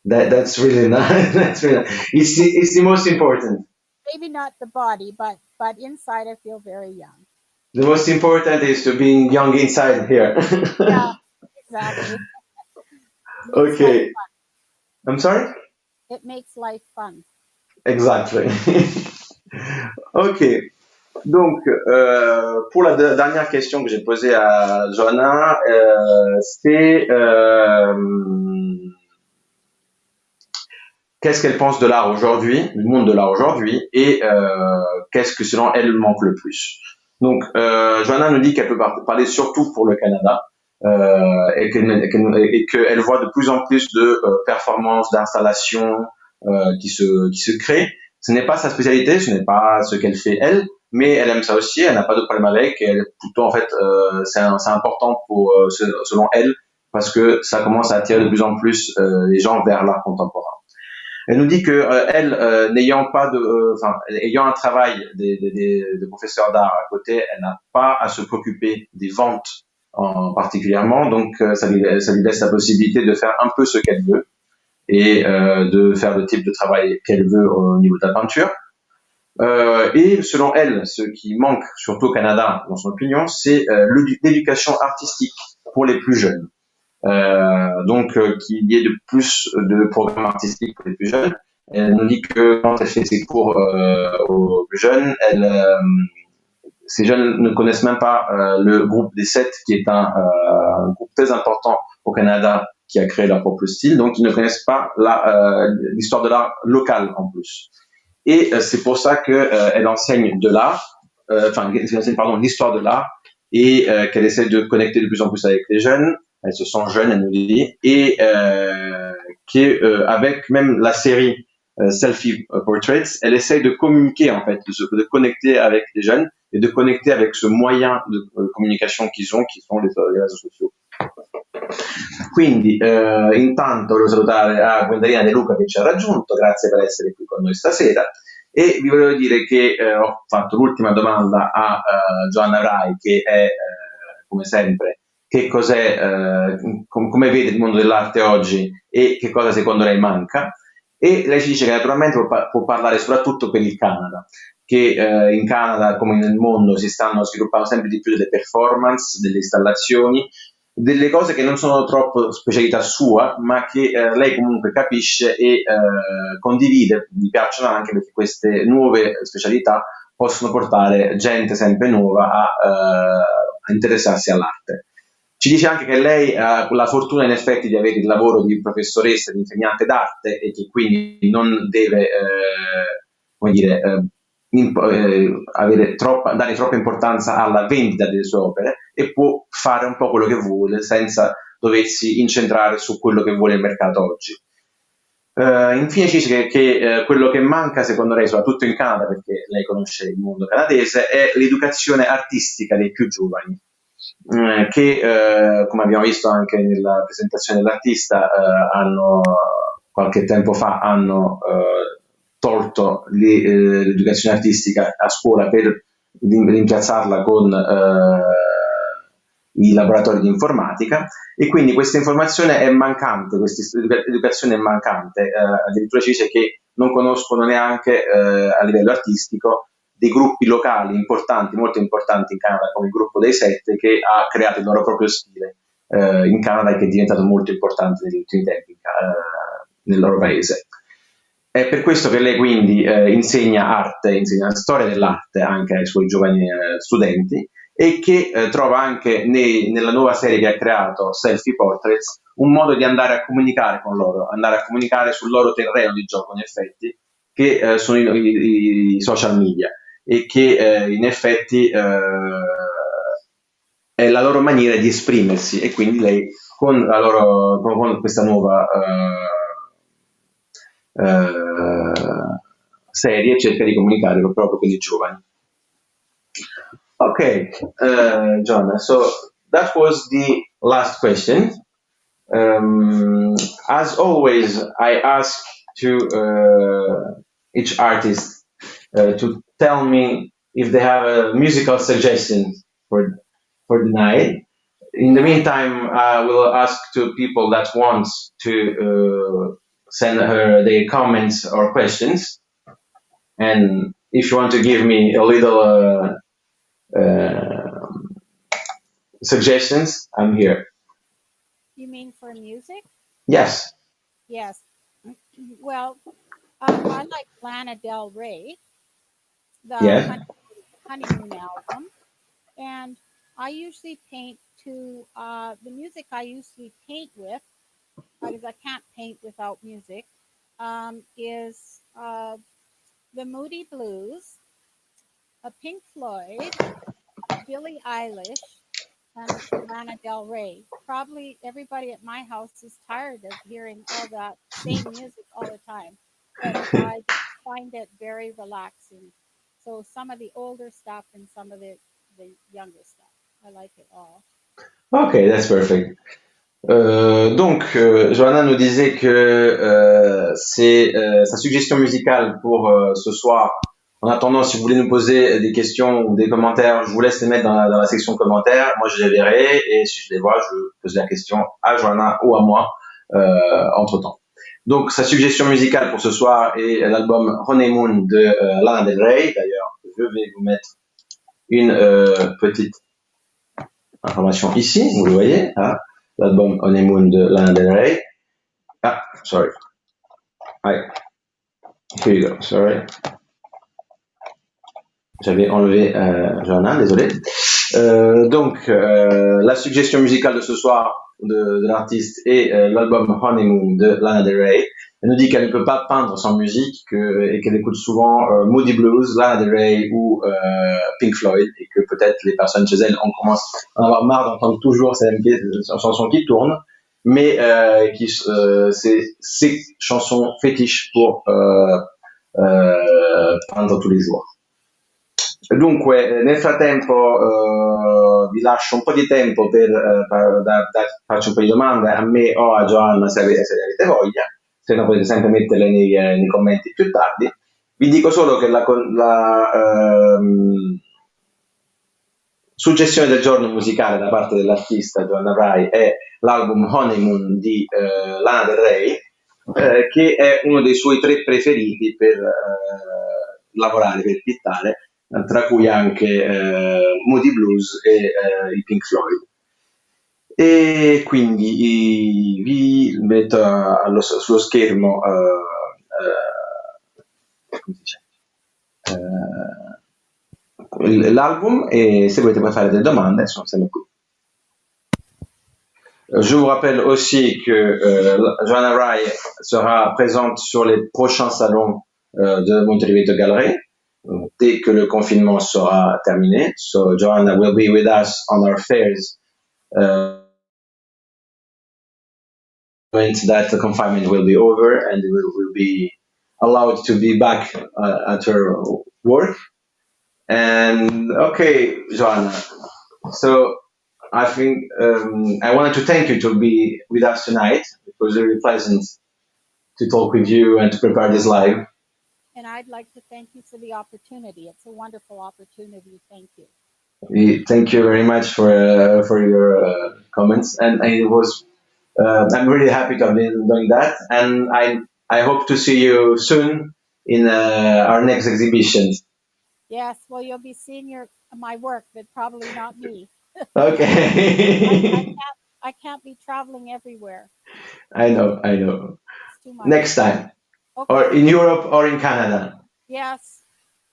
that's really nice. That's really nice. It's the most important. Maybe not the body, but inside I feel very young. The most important is to being young inside here. Yeah, exactly. It makes life Ok, I'm sorry? it makes life fun. Exactly. Ok, donc pour la dernière question que j'ai posée à Johanna, c'est qu'est-ce qu'elle pense de l'art aujourd'hui, du monde de l'art aujourd'hui, et qu'est-ce que selon elle manque le plus. Donc, Johanna nous dit qu'elle peut parler surtout pour le Canada et qu'elle voit de plus en plus de performances, d'installations qui se créent. Ce n'est pas sa spécialité, ce n'est pas ce qu'elle fait elle, mais elle aime ça aussi, elle n'a pas de problème avec. Elle, plutôt, en fait, c'est important pour, selon elle, parce que ça commence à attirer de plus en plus les gens vers l'art contemporain. Elle nous dit que elle, n'ayant pas de, ayant un travail de professeur d'art à côté, elle n'a pas à se préoccuper des ventes particulièrement, donc ça lui laisse la possibilité de faire un peu ce qu'elle veut et de faire le type de travail qu'elle veut au niveau de la peinture. Et selon elle, ce qui manque surtout au Canada, dans son opinion, c'est l'éducation artistique pour les plus jeunes. Donc qu'il y ait de plus de programmes artistiques pour les plus jeunes. Elle nous dit que quand elle fait ses cours aux plus jeunes, ces jeunes ne connaissent même pas le groupe des Sept, qui est un groupe très important au Canada, qui a créé leur propre style, donc ils ne connaissent pas l'histoire de l'art local en plus. Et c'est pour ça qu'elle enseigne de l'art, qu'elle enseigne l'histoire de l'art, et qu'elle essaie de connecter de plus en plus avec les jeunes. Elle se sent jeune, elle nous dit, et avec même la série Selfie Portraits, elle essaie de communiquer en fait, de connecter avec les jeunes et de connecter avec ce moyen de communication qui sont les réseaux sociaux. Quindi intanto volevo salutare a Guendarina De Luca che ci ha raggiunto, grazie per essere qui con noi stasera, e vi volevo dire che ho fatto l'ultima domanda a Johanna Rai, che è come sempre che cos'è, come vede il mondo dell'arte oggi e che cosa secondo lei manca, e lei ci dice che naturalmente può parlare soprattutto per il Canada, che in Canada come nel mondo si stanno sviluppando sempre di più delle performance, delle installazioni, delle cose che non sono troppo specialità sua, ma che lei comunque capisce e condivide, gli piacciono anche perché queste nuove specialità possono portare gente sempre nuova a interessarsi all'arte. Ci dice anche che lei ha la fortuna in effetti di avere il lavoro di professoressa, di insegnante d'arte e che quindi non deve, come dire, dare troppa importanza alla vendita delle sue opere e può fare un po' quello che vuole senza doversi incentrare su quello che vuole il mercato oggi. Infine ci dice che quello che manca secondo lei, soprattutto in Canada, perché lei conosce il mondo canadese, è l'educazione artistica dei più giovani, che come abbiamo visto anche nella presentazione dell'artista, qualche tempo fa hanno tolto l'educazione artistica a scuola per rimpiazzarla con i laboratori di informatica, e quindi questa informazione è mancante, questa educazione è mancante, addirittura ci dice che non conoscono neanche a livello artistico dei gruppi locali importanti, molto importanti in Canada, come il gruppo dei Sette, che ha creato il loro proprio stile in Canada e che è diventato molto importante negli ultimi tempi nel loro paese. È per questo che lei quindi insegna arte, insegna la storia dell'arte anche ai suoi giovani studenti, e che trova anche nella nuova serie che ha creato, Selfie Portraits, un modo di andare a comunicare con loro, andare a comunicare sul loro terreno di gioco, in effetti, che sono i social media, e che in effetti è la loro maniera di esprimersi, e quindi lei con questa nuova serie cerca di comunicare proprio con i giovani. Okay, John, so that was the last question. As always, I ask to each artist to tell me if they have a musical suggestion for the night. In the meantime, I will ask to people that want to send her their comments or questions. And if you want to give me a little suggestions, I'm here. You mean for music? Yes. Yes. Well, I like Lana Del Rey, the Yeah. Honeymoon album, and I usually paint to the music I usually paint with, because I can't paint without music, is the Moody Blues, a Pink Floyd, Billie Eilish, and Lana Del Rey. Probably everybody at my house is tired of hearing all that same music all the time, but I find it very relaxing. So some of the older stuff and some of the younger stuff. I like it all. Ok, that's perfect. Donc, Johanna nous disait que c'est sa suggestion musicale pour ce soir. En attendant, si vous voulez nous poser des questions ou des commentaires, je vous laisse les mettre dans la section commentaires. Moi, je les verrai, et si je les vois, je pose la question à Johanna ou à moi entre-temps. Donc, sa suggestion musicale pour ce soir est l'album Honeymoon de Lana Del Rey. D'ailleurs, je vais vous mettre une petite information ici, vous le voyez, hein, l'album Honeymoon de Lana Del Rey. Ah, sorry. Here you go, sorry. J'avais enlevé Johanna, désolé. Donc, la suggestion musicale de ce soir de l'artiste est l'album Honeymoon de Lana Del Rey. Elle nous dit qu'elle ne peut pas peindre sans musique et qu'elle écoute souvent Moody Blues, Lana Del Rey ou Pink Floyd, et que peut-être les personnes chez elle commencent à en avoir marre d'entendre toujours ces chansons qui tournent, mais c'est ces chansons fétiches pour peindre tous les jours. Dunque, nel frattempo vi lascio un po' di tempo per farci un po' di domande a me o a Johanna, se avete voglia, se no potete sempre metterle nei commenti più tardi. Vi dico solo che la suggestione del giorno musicale da parte dell'artista Johanna Bray è l'album Honeymoon di Lana Del Rey, che è uno dei suoi 3 preferiti per lavorare, per pittare, tra cui anche Moody Blues e i Pink Floyd. E quindi vi metto sullo schermo l'album, e se volete poi fare delle domande, siamo qui. Je vous rappelle aussi que Johanna Bray sera présente sur les prochains salons de Montevideo Gallery dès que le confinement sera terminé. So Johanna will be with us on our fairs that the confinement will be over and we will be allowed to be back at her work. And okay, Johanna, so I think I wanted to thank you to be with us tonight. It was very pleasant to talk with you and to prepare this live. And I'd like to thank you for the opportunity. It's a wonderful opportunity. Thank you. Thank you very much for your comments, and it was I'm really happy to have been doing that, and I hope to see you soon in our next exhibition. Yes, well, you'll be seeing my work, but probably not me. I, I Okay. can't I can't be traveling everywhere. I know. It's too much. Next time, or Okay. in Europe or in Canada. Yes.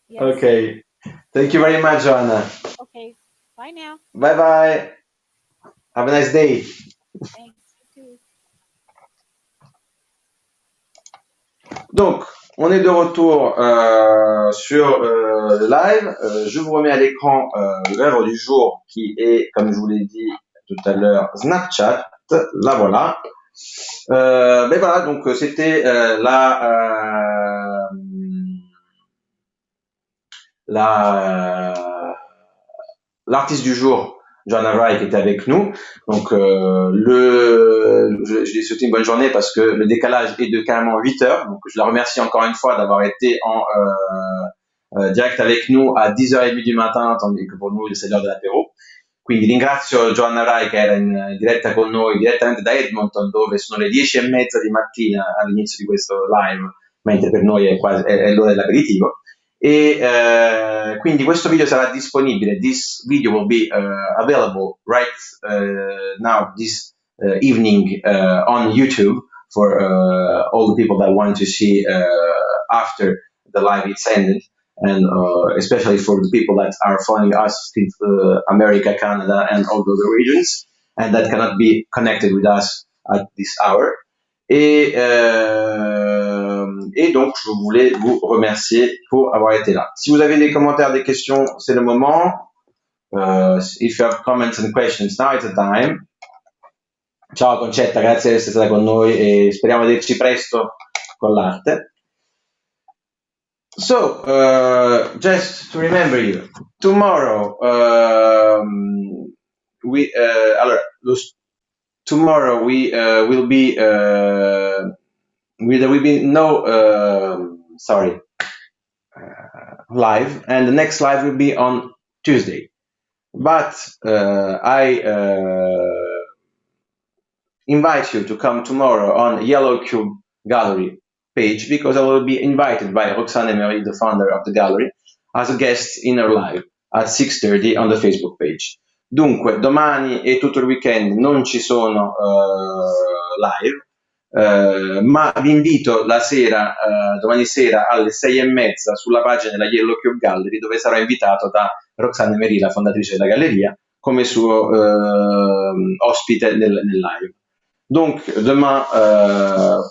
Yes. Okay. Thank you very much, Joanna. Okay. Bye now. Bye bye. Have a nice day. Thanks. You too. Donc, on est de retour sur le live. Je vous remets à l'écran l'œuvre du jour qui est, comme je vous l'ai dit tout à l'heure, Snapchat. La voilà. Ben voilà, donc c'était l'artiste du jour, Joanna Wright, qui était avec nous. Donc je lui ai souhaité une bonne journée parce que le décalage est de carrément 8 heures. Donc je la remercie encore une fois d'avoir été en direct avec nous a 10h30 du matin, tandis che per noi c'est l'ora dell'apéro. Quindi ringrazio Joanna Rai che era in diretta con noi direttamente da Edmonton, dove sono le 10:30 di mattina all'inizio di questo live, mentre per noi è l'ora dell'aperitivo. E quindi questo video sarà disponibile. This video will be available right now this evening on YouTube for all the people that want to see after the live is ended, and especially for the people that are following us in America, Canada, and all the other regions, and that cannot be connected with us at this hour. Et donc, je voulais vous remercier pour avoir été là. Si vous avez des commentaires, des questions, c'est le moment. If you have comments and questions, now is the time. Ciao Concetta, grazie di essere stata con noi e speriamo di vederci presto con l'arte. So, just to remember you, tomorrow tomorrow we will be there will be no live, and the next live will be on Tuesday. But I invite you to come tomorrow on Yellow Cube Gallery page, because I will be invited by Roxane Emery, the founder of the gallery, as a guest in her live at 6:30 on the Facebook page. Dunque, domani e tutto il weekend non ci sono live, ma vi invito la sera, domani sera alle 6:30 sulla pagina della Yellow Cube Gallery, dove sarò invitato da Roxane Emery, la fondatrice della galleria, come suo ospite nel live. Donc, demain,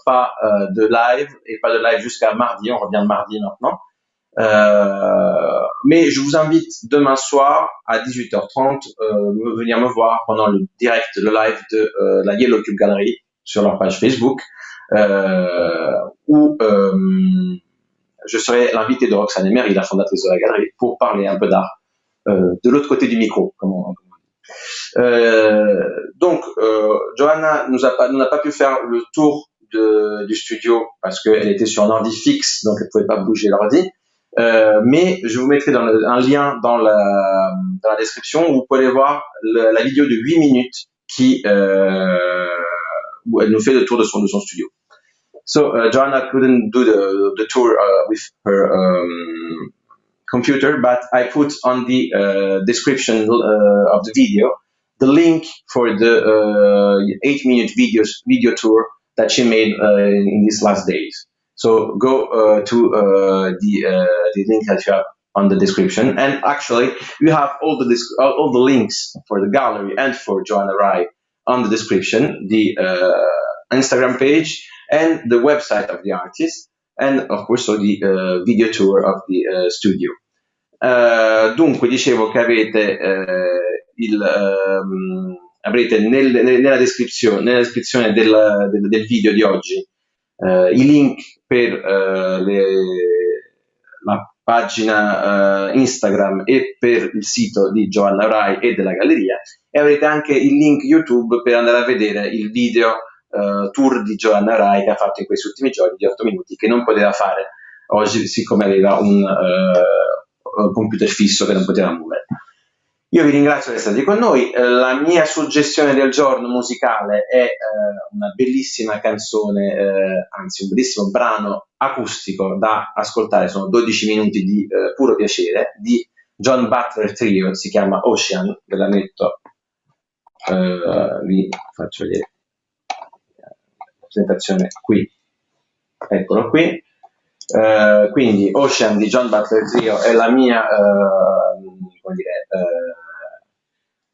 pas de live, et pas de live jusqu'à mardi. On revient mardi maintenant. Mais je vous invite demain soir à 18h30 venir me voir pendant le live de la Yellow Cube Gallery sur leur page Facebook, où je serai l'invité de Roxane Emery, la fondatrice de la galerie, pour parler un peu d'art de l'autre côté du micro, comme on dit. Donc, Joanna n'a pas pu faire le tour du studio parce qu'elle était sur un ordi fixe, donc elle pouvait pas bouger l'ordi. Mais je vous mettrai un lien dans la description où vous pouvez aller voir la vidéo de 8 minutes où elle nous fait le tour de son studio. So Joanna couldn't do the tour with her computer, but I put on the description of the video the link for the 8-minute video tour that she made in these last days. So go to the link that you have on the description, and actually you have all the links for the gallery and for Joanna Wright on the description, the Instagram page and the website of the artist, and of course so the video tour of the studio. Dunque dicevo che avrete nella descrizione del video di oggi i link per la pagina Instagram e per il sito di Joanna Wright e della galleria, e avrete anche il link YouTube per andare a vedere il video tour di Joanna Wright che ha fatto in questi ultimi giorni di 8 minuti, che non poteva fare oggi, siccome aveva un computer fisso che non poteva muovere. Io vi ringrazio di essere stati con noi. La mia suggestione del giorno musicale è una bellissima canzone, anzi un bellissimo brano acustico da ascoltare, sono 12 minuti di puro piacere, di John Butler Trio, si chiama Ocean, ve la metto, vi faccio vedere la presentazione qui, eccolo qui. Quindi Ocean di John Butler Trio è la mia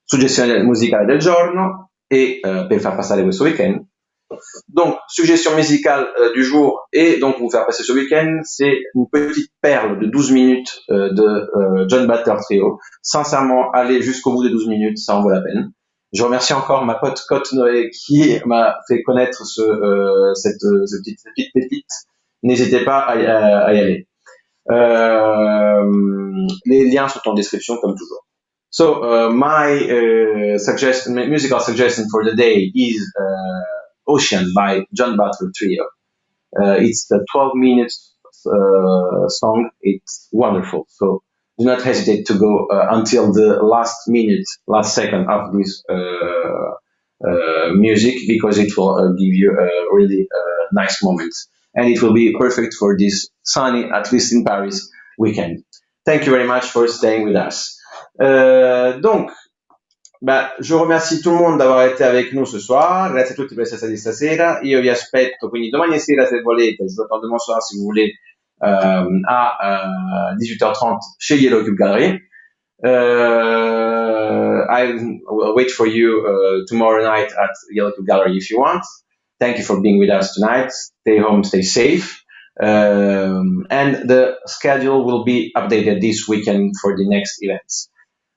suggestione musicale del giorno et per faire passer ce week-end. Donc, suggestion musicale du jour et donc vous faire passer ce week-end, c'est une petite perle de 12 minutes de John Butler Trio. Sincèrement, allez jusqu'au bout des 12 minutes, ça en vaut la peine. Je remercie encore ma pote Cote Noé qui m'a fait connaître cette petite pépite. N'hésitez pas à y aller. Les liens sont en description comme toujours. So my musical suggestion for the day is Ocean by John Butler Trio. It's a 12 minutes song. It's wonderful. So do not hesitate to go until the last second of this music, because it will give you a really nice moment. And it will be perfect for this sunny, at least in Paris, weekend. Thank you very much for staying with us. Donc, je remercie tout le monde d'avoir été avec nous ce soir. Grazie a tutti per essere stati stasera. Io vi aspetto quindi domani sera, se volete, je vous attends demain soir si vous voulez, à 18h30 chez Yellow Cube Gallery. I will wait for you tomorrow night at Yellow Cube Gallery if you want. Thank you for being with us tonight. Stay home, stay safe. And the schedule will be updated this weekend for the next events.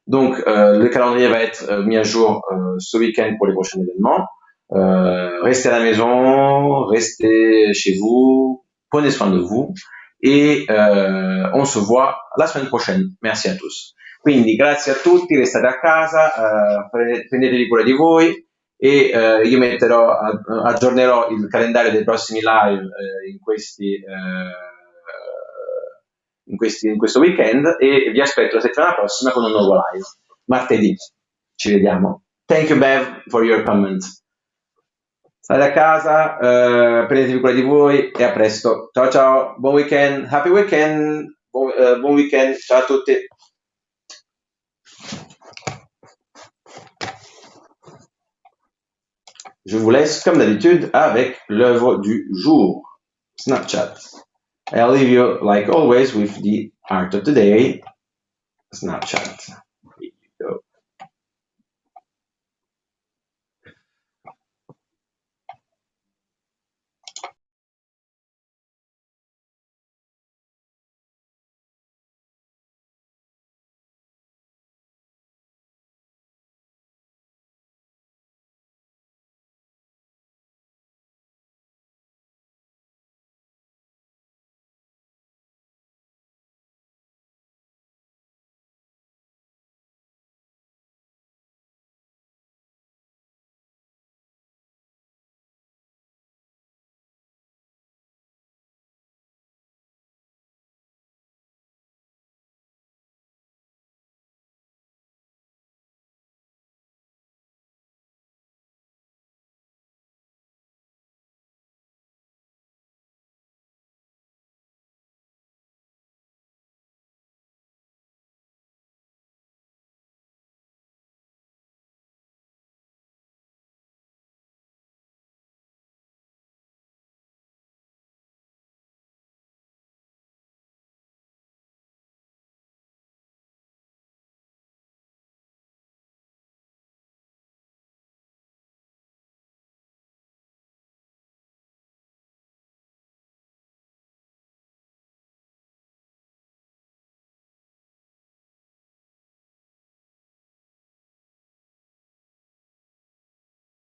Donc, le calendrier va être mis à jour ce week-end pour les prochains événements. Restez à la maison, restez chez vous, prenez soin de vous et on se voit la semaine prochaine. Merci a tous. Quindi, grazie a tutti, restate a casa, prendetevi cura di voi e io aggiornerò il calendario dei prossimi live in questo weekend e vi aspetto la settimana prossima con un nuovo live. Martedì. Ci vediamo. Thank you, Bev, for your comments. State a casa, prendetevi cura di voi e a presto. Ciao ciao, buon weekend, happy weekend, buon weekend, ciao a tutti. Je vous laisse comme d'habitude avec l'œuvre du jour, Snapchat. I'll leave you, like always, with the art of the day, Snapchat.